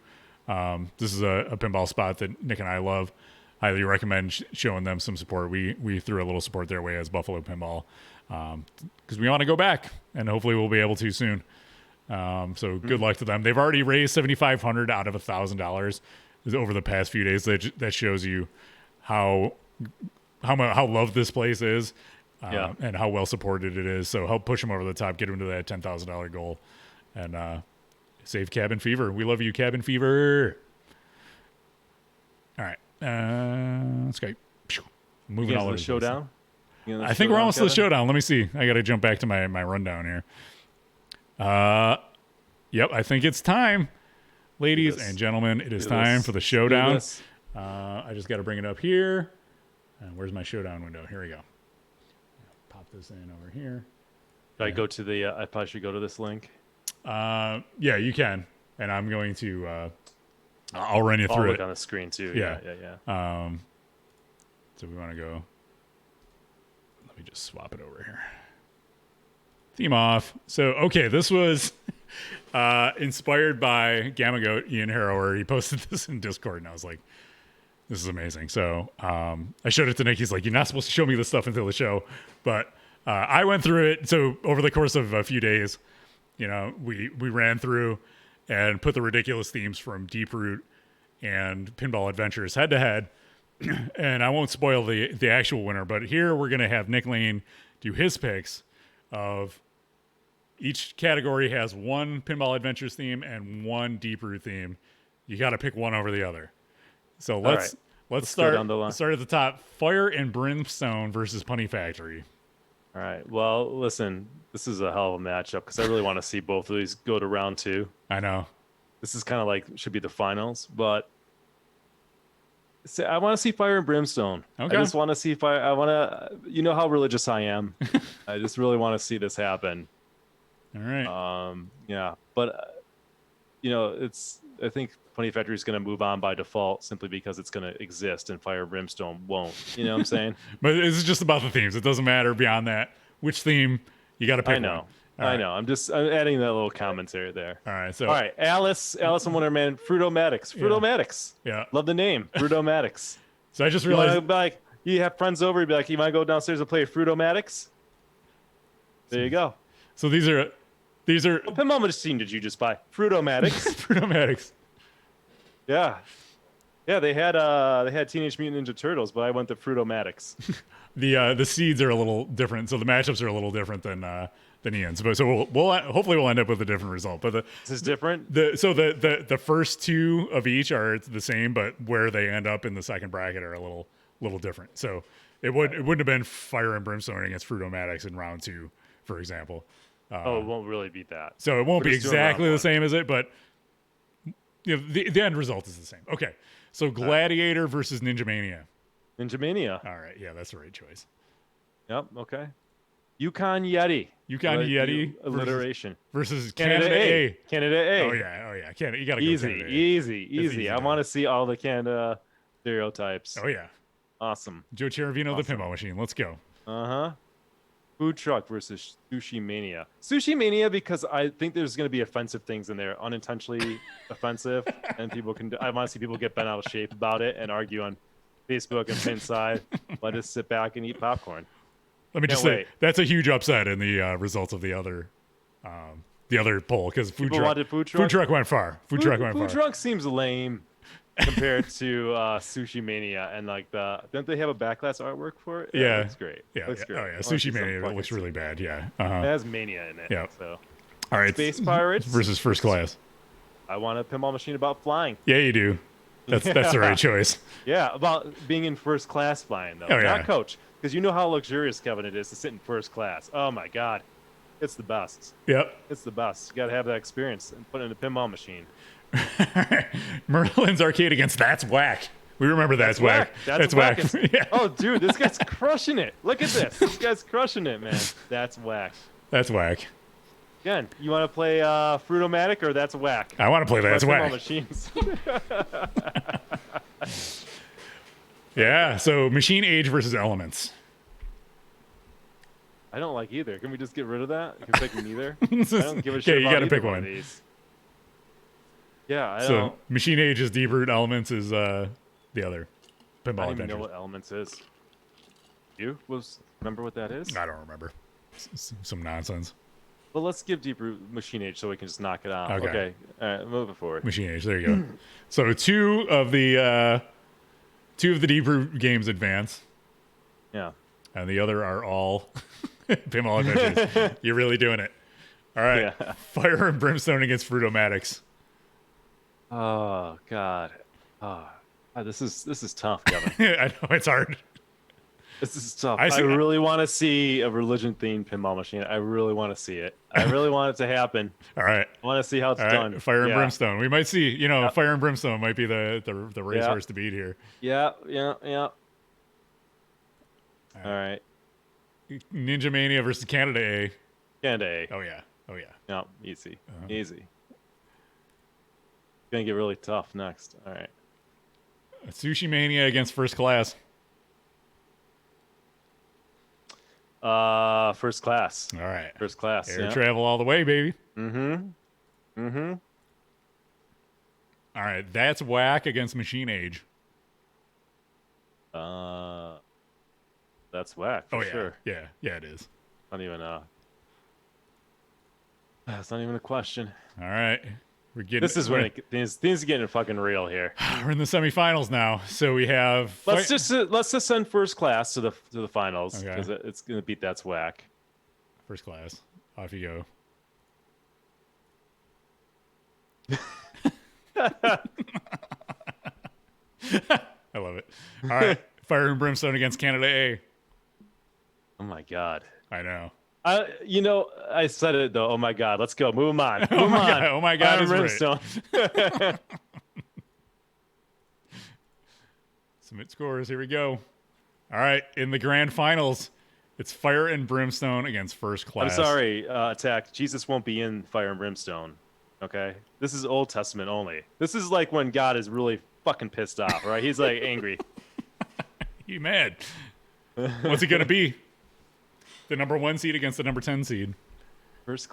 this is a pinball spot that Nick and I love. Highly recommend showing them some support. We threw a little support their way as Buffalo Pinball because we want to go back, and hopefully we'll be able to soon. So good luck to them. They've already raised $7,500 out of $1,000 over the past few days. That shows you how loved this place is and how well supported it is. So help push them over the top, get them to that $10,000 goal. And save Cabin Fever. We love you, Cabin Fever. All right. Let's go. Moving all over the showdown. I think we're almost to the showdown. Let me see. I got to jump back to my rundown here. Yep. I think it's time. Ladies and gentlemen, it is time for the showdown. I just got to bring it up here. Where's my showdown window? Here we go. Pop this in over here. Should I go to the, I probably should go to this link. Yeah, you can, and I'm going to. I'll run you through I'll it. look on the screen too. Yeah. So we want to go. Let me just swap it over here. Theme off. So okay, this was inspired by Gamma Goat Ian Harrower. He posted this in Discord, and I was like, "This is amazing." So I showed it to Nick. He's like, "You're not supposed to show me this stuff until the show," but I went through it. So over the course of a few days. You know, we ran through and put the ridiculous themes from Deeproot and Pinball Adventures head to head. And I won't spoil the actual winner, but here we're going to have Nick Lane do his picks of each category has one Pinball Adventures theme and one Deeproot theme. You got to pick one over the other. So let's start down the line. start at the top. Fire and Brimstone versus Punny Factory. All right. Well, listen, this is a hell of a matchup because I really want to see both of these go to round 2. I know. This is kind of like should be the finals, but I want to see Fire and Brimstone. Okay. I just want to see Fire. I want to, you know how religious I am. I just really want to see this happen. All right. Yeah, but you know, I think Punny Factory is going to move on by default simply because it's going to exist and Fire and Brimstone won't. You know what I'm saying? But it's just about the themes. It doesn't matter beyond that. Which theme you got to pick? I know. One. I know. I'm adding that little commentary there. All right. So All right, Alice and Wonderman, Fruitomatics. Fruitomatics. Yeah. Love the name, Fruitomatics. So I just You wanna realized. be like, you have friends over, you'd be like, you might go downstairs and play Fruitomatics? There you go. So these are What pinball machine did you just buy? Fruitomatics. Fruitomatics. Yeah. Yeah, they had Teenage Mutant Ninja Turtles, but I went to Fruitomatics. The seeds are a little different, so the matchups are a little different than Ian's. But so we'll hopefully we'll end up with a different result. But This is different? the first two of each are the same, but where they end up in the second bracket are a little different. So it wouldn't have been Fire and Brimstone against Fruitomatics in round 2, for example. It won't really beat that. So it won't We're be just doing round exactly the one. same as it, but you know, the end result is the same. Okay. So Gladiator versus Ninja Mania. Ninja Mania. All right, yeah, that's the right choice. Yep, okay. Yukon Yeti. Yukon Yeti Alliteration. versus Canada A. Canada A. Oh yeah. Canada, you got to go Easy, Canada A. easy. easy I now. want to see all the Canada stereotypes. Oh yeah. Awesome. Joe Cheravino, Awesome. the pinball machine. Let's go. Uh-huh. Food truck versus Sushi Mania. Sushi Mania because I think there's going to be offensive things in there, unintentionally offensive, and I want to see people get bent out of shape about it and argue on Facebook and Pinside. Let us sit back and eat popcorn. Let me just Can't say wait. that's a huge upset in the results of the other poll because People wanted food truck? Food truck went far. Food truck went Food far. truck seems lame compared to Sushi Mania, and like don't they have a backlash artwork for it? Yeah. It looks great. Yeah. Looks yeah. great. Oh I yeah. wanna see Sushi some Mania fucking looks really Sushi. bad. Yeah. It Uh-huh. has Mania in it. Yeah. So All right. Space Pirates versus First Class. I want a pinball machine about flying. Yeah, you do. That's the right choice. Yeah, about being in first class flying though, Oh, yeah. not coach, because you know how luxurious, Kevin, it is to sit in first class. Oh my God, it's the best. Yep. It's the best. You got to have that experience and put it in a pinball machine. Merlin's Arcade against That's Whack. We remember That's Whack. That's whack. Yeah. Oh, dude, this guy's crushing it. Look at this. This guy's crushing it, man. That's whack. That's Whack. Again, you want to play Fruitomatic or That's Whack? I want to play That's Pinball Whack. machines. Yeah. So Machine Age versus Elements. I don't like either. Can we just get rid of that? You can pick neither. I don't give a Okay, shit you about gotta either pick one one. of these. Yeah, I So don't. Machine Age is Deeproot, Elements is the other I Pinball don't even know Adventures. what Elements is. You remember what that is? I don't remember. Some nonsense. Well, let's give Deeproot Machine Age so we can just knock it out. Okay. Okay. All right, moving forward. Machine Age. There you go. So two of the Deeproot games advance, Yeah. and the other are all Pinball Adventures. You're really doing it. All right. Yeah. Fire and Brimstone against Fruitomatics. Oh God. Oh, this is tough, Kevin. I know it's hard. This is tough. I I, see- really want to see a religion-themed pinball machine. I really want to see it. I really want it to happen. All right. I want to see how it's All right. done. Fire and Yeah. Brimstone. We might see. Fire and Brimstone might be the racehorse Yeah. to beat here. Yeah. All right. Ninja Mania versus Canada A. Canada A. Oh yeah. Yeah, easy. Uh-huh. Easy. Gonna get really tough next. All right. Sushi Mania against First Class. First class. All right. First class. Air Yeah. travel all the way, baby. Mm-hmm. All right. That's Whack against Machine Age. That's whack for Oh yeah. sure. Yeah, it is. I don't even That's not even a question. All right. This is when things are getting fucking real here. We're in the semifinals now. So we have Let's just send first class to the finals, Okay. because it's gonna beat that swag. first class. Off you go. I love it. All right. Fire and Brimstone against Canada A. Oh my god. I know. I said it though. Oh my god, let's go. Move 'em on. Move 'em Oh my on. God. Oh my God Fire is and right. Brimstone. Submit scores. Here we go. All right. In the grand finals, it's Fire and Brimstone against First I'm Class. sorry, Attack. Jesus won't be in Fire and Brimstone. Okay? This is Old Testament only. This is like when God is really fucking pissed off, right? He's like angry. You mad? What's he gonna be? The number 1 seed against the number 10 seed. First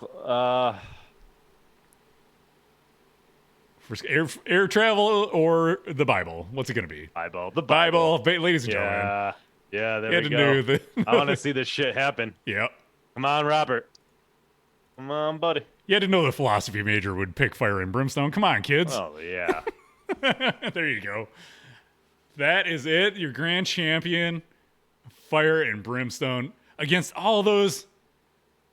First air travel or the Bible? What's it gonna be? Bible. The Bible, ladies and gentlemen. Yeah. Yeah, there You had we to go. do the- I want to see this shit happen. Yep. Come on, Robert. Come on, buddy. You had to know the philosophy major would pick Fire and Brimstone. Come on, kids. Oh, yeah. There you go. That is it. Your grand champion, Fire and Brimstone, against all those.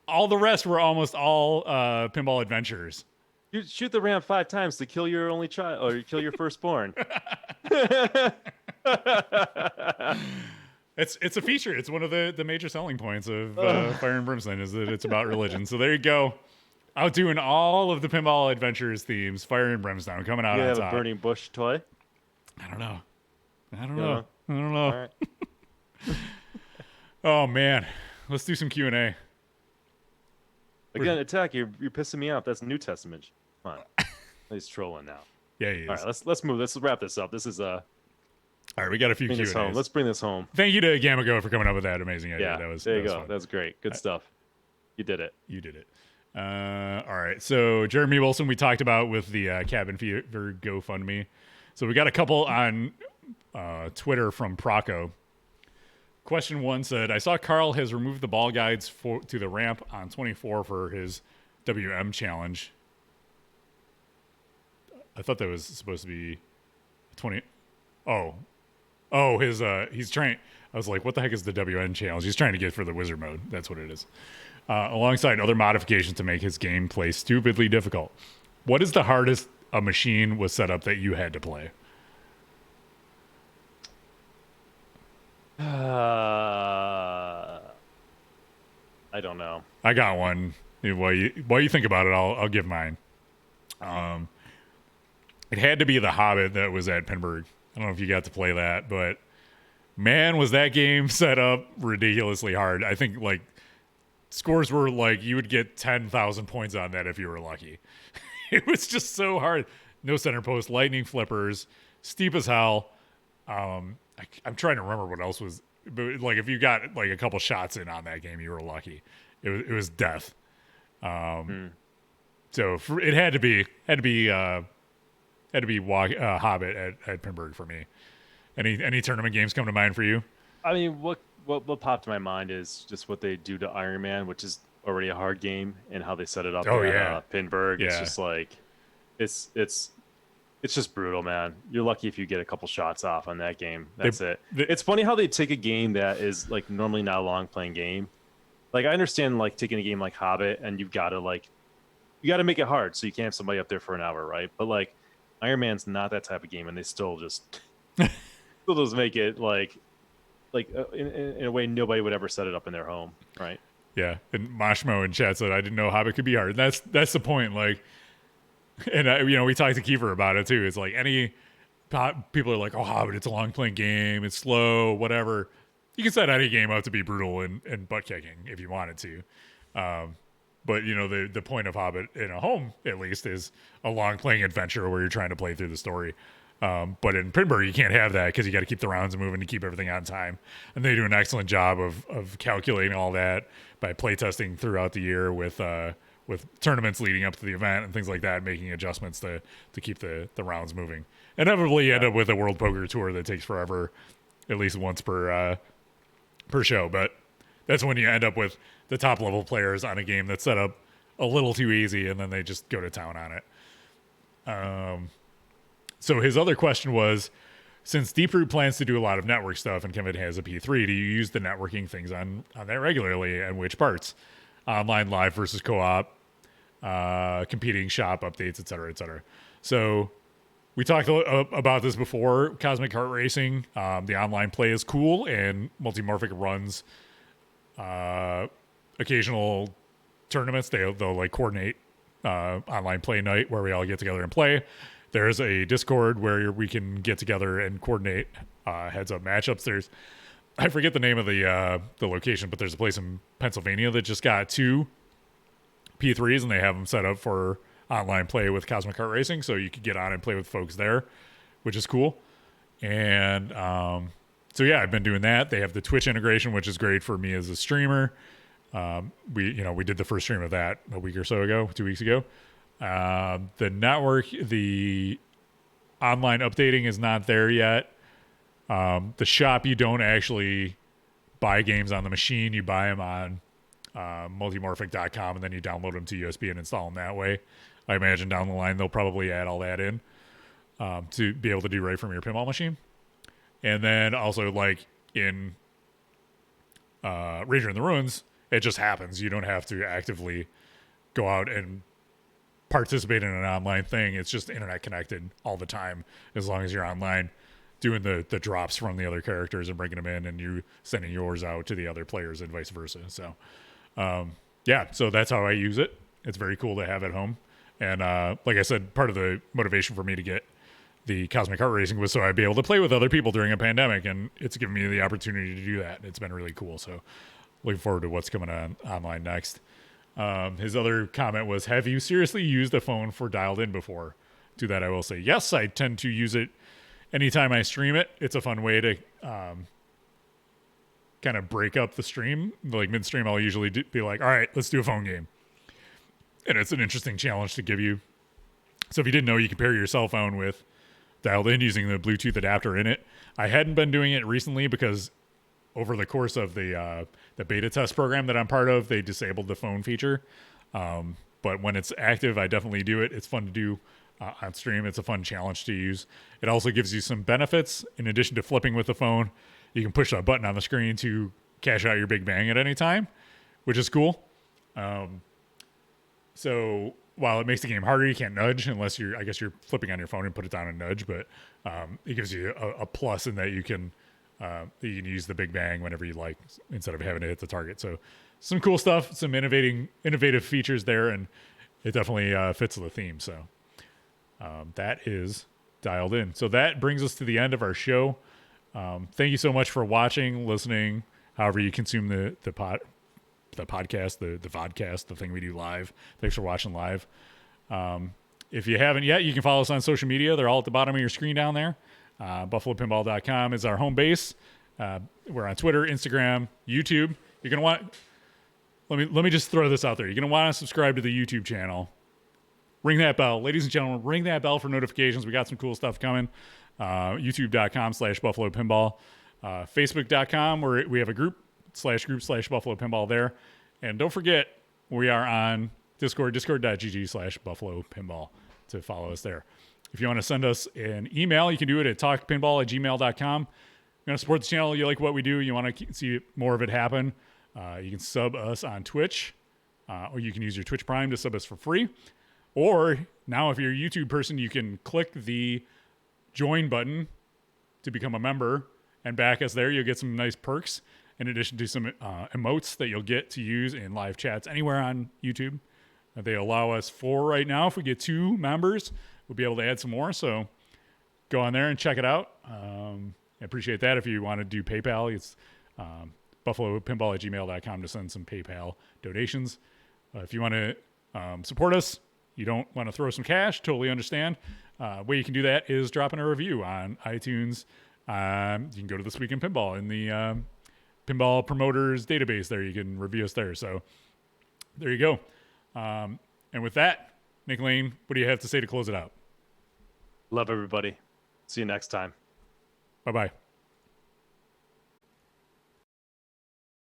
All the rest were almost all pinball adventures. You shoot the ram 5 times to kill your only child, or you kill your firstborn. It's a feature. It's one of the major selling points of Fire and Brimstone is that it's about religion. So there you go. Outdoing all of the Pinball Adventures themes, Fire and Brimstone coming out You on have top. a burning bush toy? I don't know. Yeah. All right. Oh man, let's do some Q&A. Again, Attack, you're pissing me off. That's New Testament. Come on. He's trolling now. Yeah, he is. All right, let's move. Let's wrap this up. This is All right, we got a few bring this home. Q&As. Let's bring this home. Thank you to Gamago for coming up with that amazing idea. Yeah, That was there you that was go. fun. That's great. Good stuff. You did it. You did it. All right. So Jeremy Wilson, we talked about with the Cabin Fever GoFundMe. So we got a couple on Twitter from Proco. Question 1 said, I saw Carl has removed the ball guides to the ramp on 24 for his WM challenge. I thought that was supposed to be 20. Oh, he's trying. I was like, what the heck is the WN challenge? He's trying to get for the wizard mode. That's what it is. Alongside other modifications to make his gameplay stupidly difficult. What is the hardest a machine was set up that you had to play? I don't know. I got one. While you think about it, I'll give mine. It had to be The Hobbit that was at Pinburg. I don't know if you got to play that, but man, was that game set up ridiculously hard. I think like scores were like you would get 10,000 points on that if you were lucky. It was just so hard. No center post, lightning flippers, steep as hell. I'm trying to remember what else was, but like if you got like a couple shots in on that game, you were lucky. It was death. So it had to be Hobbit at Pinburg for me. Any tournament games come to mind for you? I mean, what popped to my mind is just what they do to Iron Man, which is already a hard game, and how they set it up at Pinburg. Yeah. It's just like it's just brutal, man. You're lucky if you get a couple shots off on that game. That's it. It's funny how they take a game that is like normally not a long playing game. Like I understand like taking a game like Hobbit and you got to make it hard so you can't have somebody up there for an hour, right? But like Iron Man's not that type of game, and they still just make it like in a way nobody would ever set it up in their home, right? Yeah, and Mashmo in chat said I didn't know Hobbit could be hard. That's the point. Like, and we talked to Kiefer about it too. It's like people are like, oh, Hobbit, it's a long playing game, it's slow, whatever. You can set any game up to be brutal and butt kicking if you wanted to. But the point of Hobbit in a home at least is a long playing adventure where you're trying to play through the story. But in Pinburg you can't have that because you got to keep the rounds moving to keep everything on time. And they do an excellent job of calculating all that by playtesting throughout the year with tournaments leading up to the event and things like that, making adjustments to keep the rounds moving. Inevitably you end up with a World Poker Tour that takes forever, at least once per show. But that's when you end up with the top level players on a game that's set up a little too easy, and then they just go to town on it. So his other question was, since Deeproot plans to do a lot of network stuff and Kevin has a P3, do you use the networking things on that regularly, and which parts? Online, live versus co-op, competing shop updates, et cetera, et cetera. So we talked about this before. Cosmic Kart Racing, the online play is cool, and Multimorphic runs occasional tournaments. They'll like coordinate online play night where we all get together and play. There's a Discord where we can get together and coordinate heads up matchups. There's, I forget the name of the location, but there's a place in Pennsylvania that just got 2 P3s, and they have them set up for online play with Cosmic Kart Racing, so you could get on and play with folks there, which is cool. And so yeah, I've been doing that. They have the Twitch integration, which is great for me as a streamer. We did the first stream of that a week or so ago, 2 weeks ago. The network, the online updating is not there yet. The shop, you don't actually buy games on the machine. You buy them on multimorphic.com, and then you download them to USB and install them that way. I imagine down the line they'll probably add all that in to be able to do right from your pinball machine. And then also, like in Ranger in the Ruins, it just happens. You don't have to actively go out and participate in an online thing. It's just internet connected all the time, as long as you're online doing the drops from the other characters and bringing them in, and you sending yours out to the other players and vice versa. So yeah, so that's how I use it. It's very cool to have at home. And like I said, part of the motivation for me to get the Cosmic Kart Racing was so I'd be able to play with other people during a pandemic, and it's given me the opportunity to do that. It's been really cool. So looking forward to what's coming on online next. His other comment was, have you seriously used a phone for dialed in before? To that I will say, yes, I tend to use it anytime I stream it. It's a fun way to kind of break up the stream. Like mid-stream, I'll usually be like, all right, let's do a phone game. And it's an interesting challenge to give you. So if you didn't know, you can pair your cell phone with dialed in using the Bluetooth adapter in it. I hadn't been doing it recently because over the course of the beta test program that I'm part of, they disabled the phone feature. But when it's active, I definitely do it. It's fun to do on stream. It's a fun challenge to use. It also gives you some benefits. In addition to flipping with the phone, you can push a button on the screen to cash out your big bang at any time, which is cool. So while it makes the game harder, you can't nudge unless you're flipping on your phone and put it down and nudge, but it gives you a plus in that you can use the big bang whenever you like instead of having to hit the target. So some cool stuff, some innovative features there, and it definitely fits the theme. So that is dialed in. So that brings us to the end of our show. Thank you so much for watching, listening, however you consume the podcast, the vodcast, the thing we do live. Thanks for watching live. If you haven't yet, you can follow us on social media. They're all at the bottom of your screen down there. BuffaloPinball.com is our home base. We're on Twitter, Instagram, YouTube. You're gonna want. Let me just throw this out there. You're gonna want to subscribe to the YouTube channel. Ring that bell, ladies and gentlemen. Ring that bell for notifications. We got some cool stuff coming. YouTube.com/BuffaloPinball. Facebook.com where we have a group/Buffalo Pinball there. And don't forget, we are on Discord, discord.gg/BuffaloPinball to follow us there. If you want to send us an email, you can do it at talkpinball@gmail.com. You want to support the channel, you like what we do, you want to see more of it happen, you can sub us on Twitch, or you can use your Twitch Prime to sub us for free. Or now if you're a YouTube person, you can click the join button to become a member and back us there. You'll get some nice perks in addition to some emotes that you'll get to use in live chats anywhere on YouTube. They allow us 4 right now. If we get 2 members, we'll be able to add some more. So go on there and check it out. I appreciate that. If you want to do PayPal, it's buffalopinball@gmail.com to send some PayPal donations. If you want to support us, you don't want to throw some cash, totally understand. Way you can do that is dropping a review on iTunes. You can go to This Week in Pinball in the Pinball Promoters database there. You can review us there. So there you go. And with that, Nick Lane, what do you have to say to close it out? Love everybody. See you next time. Bye-bye.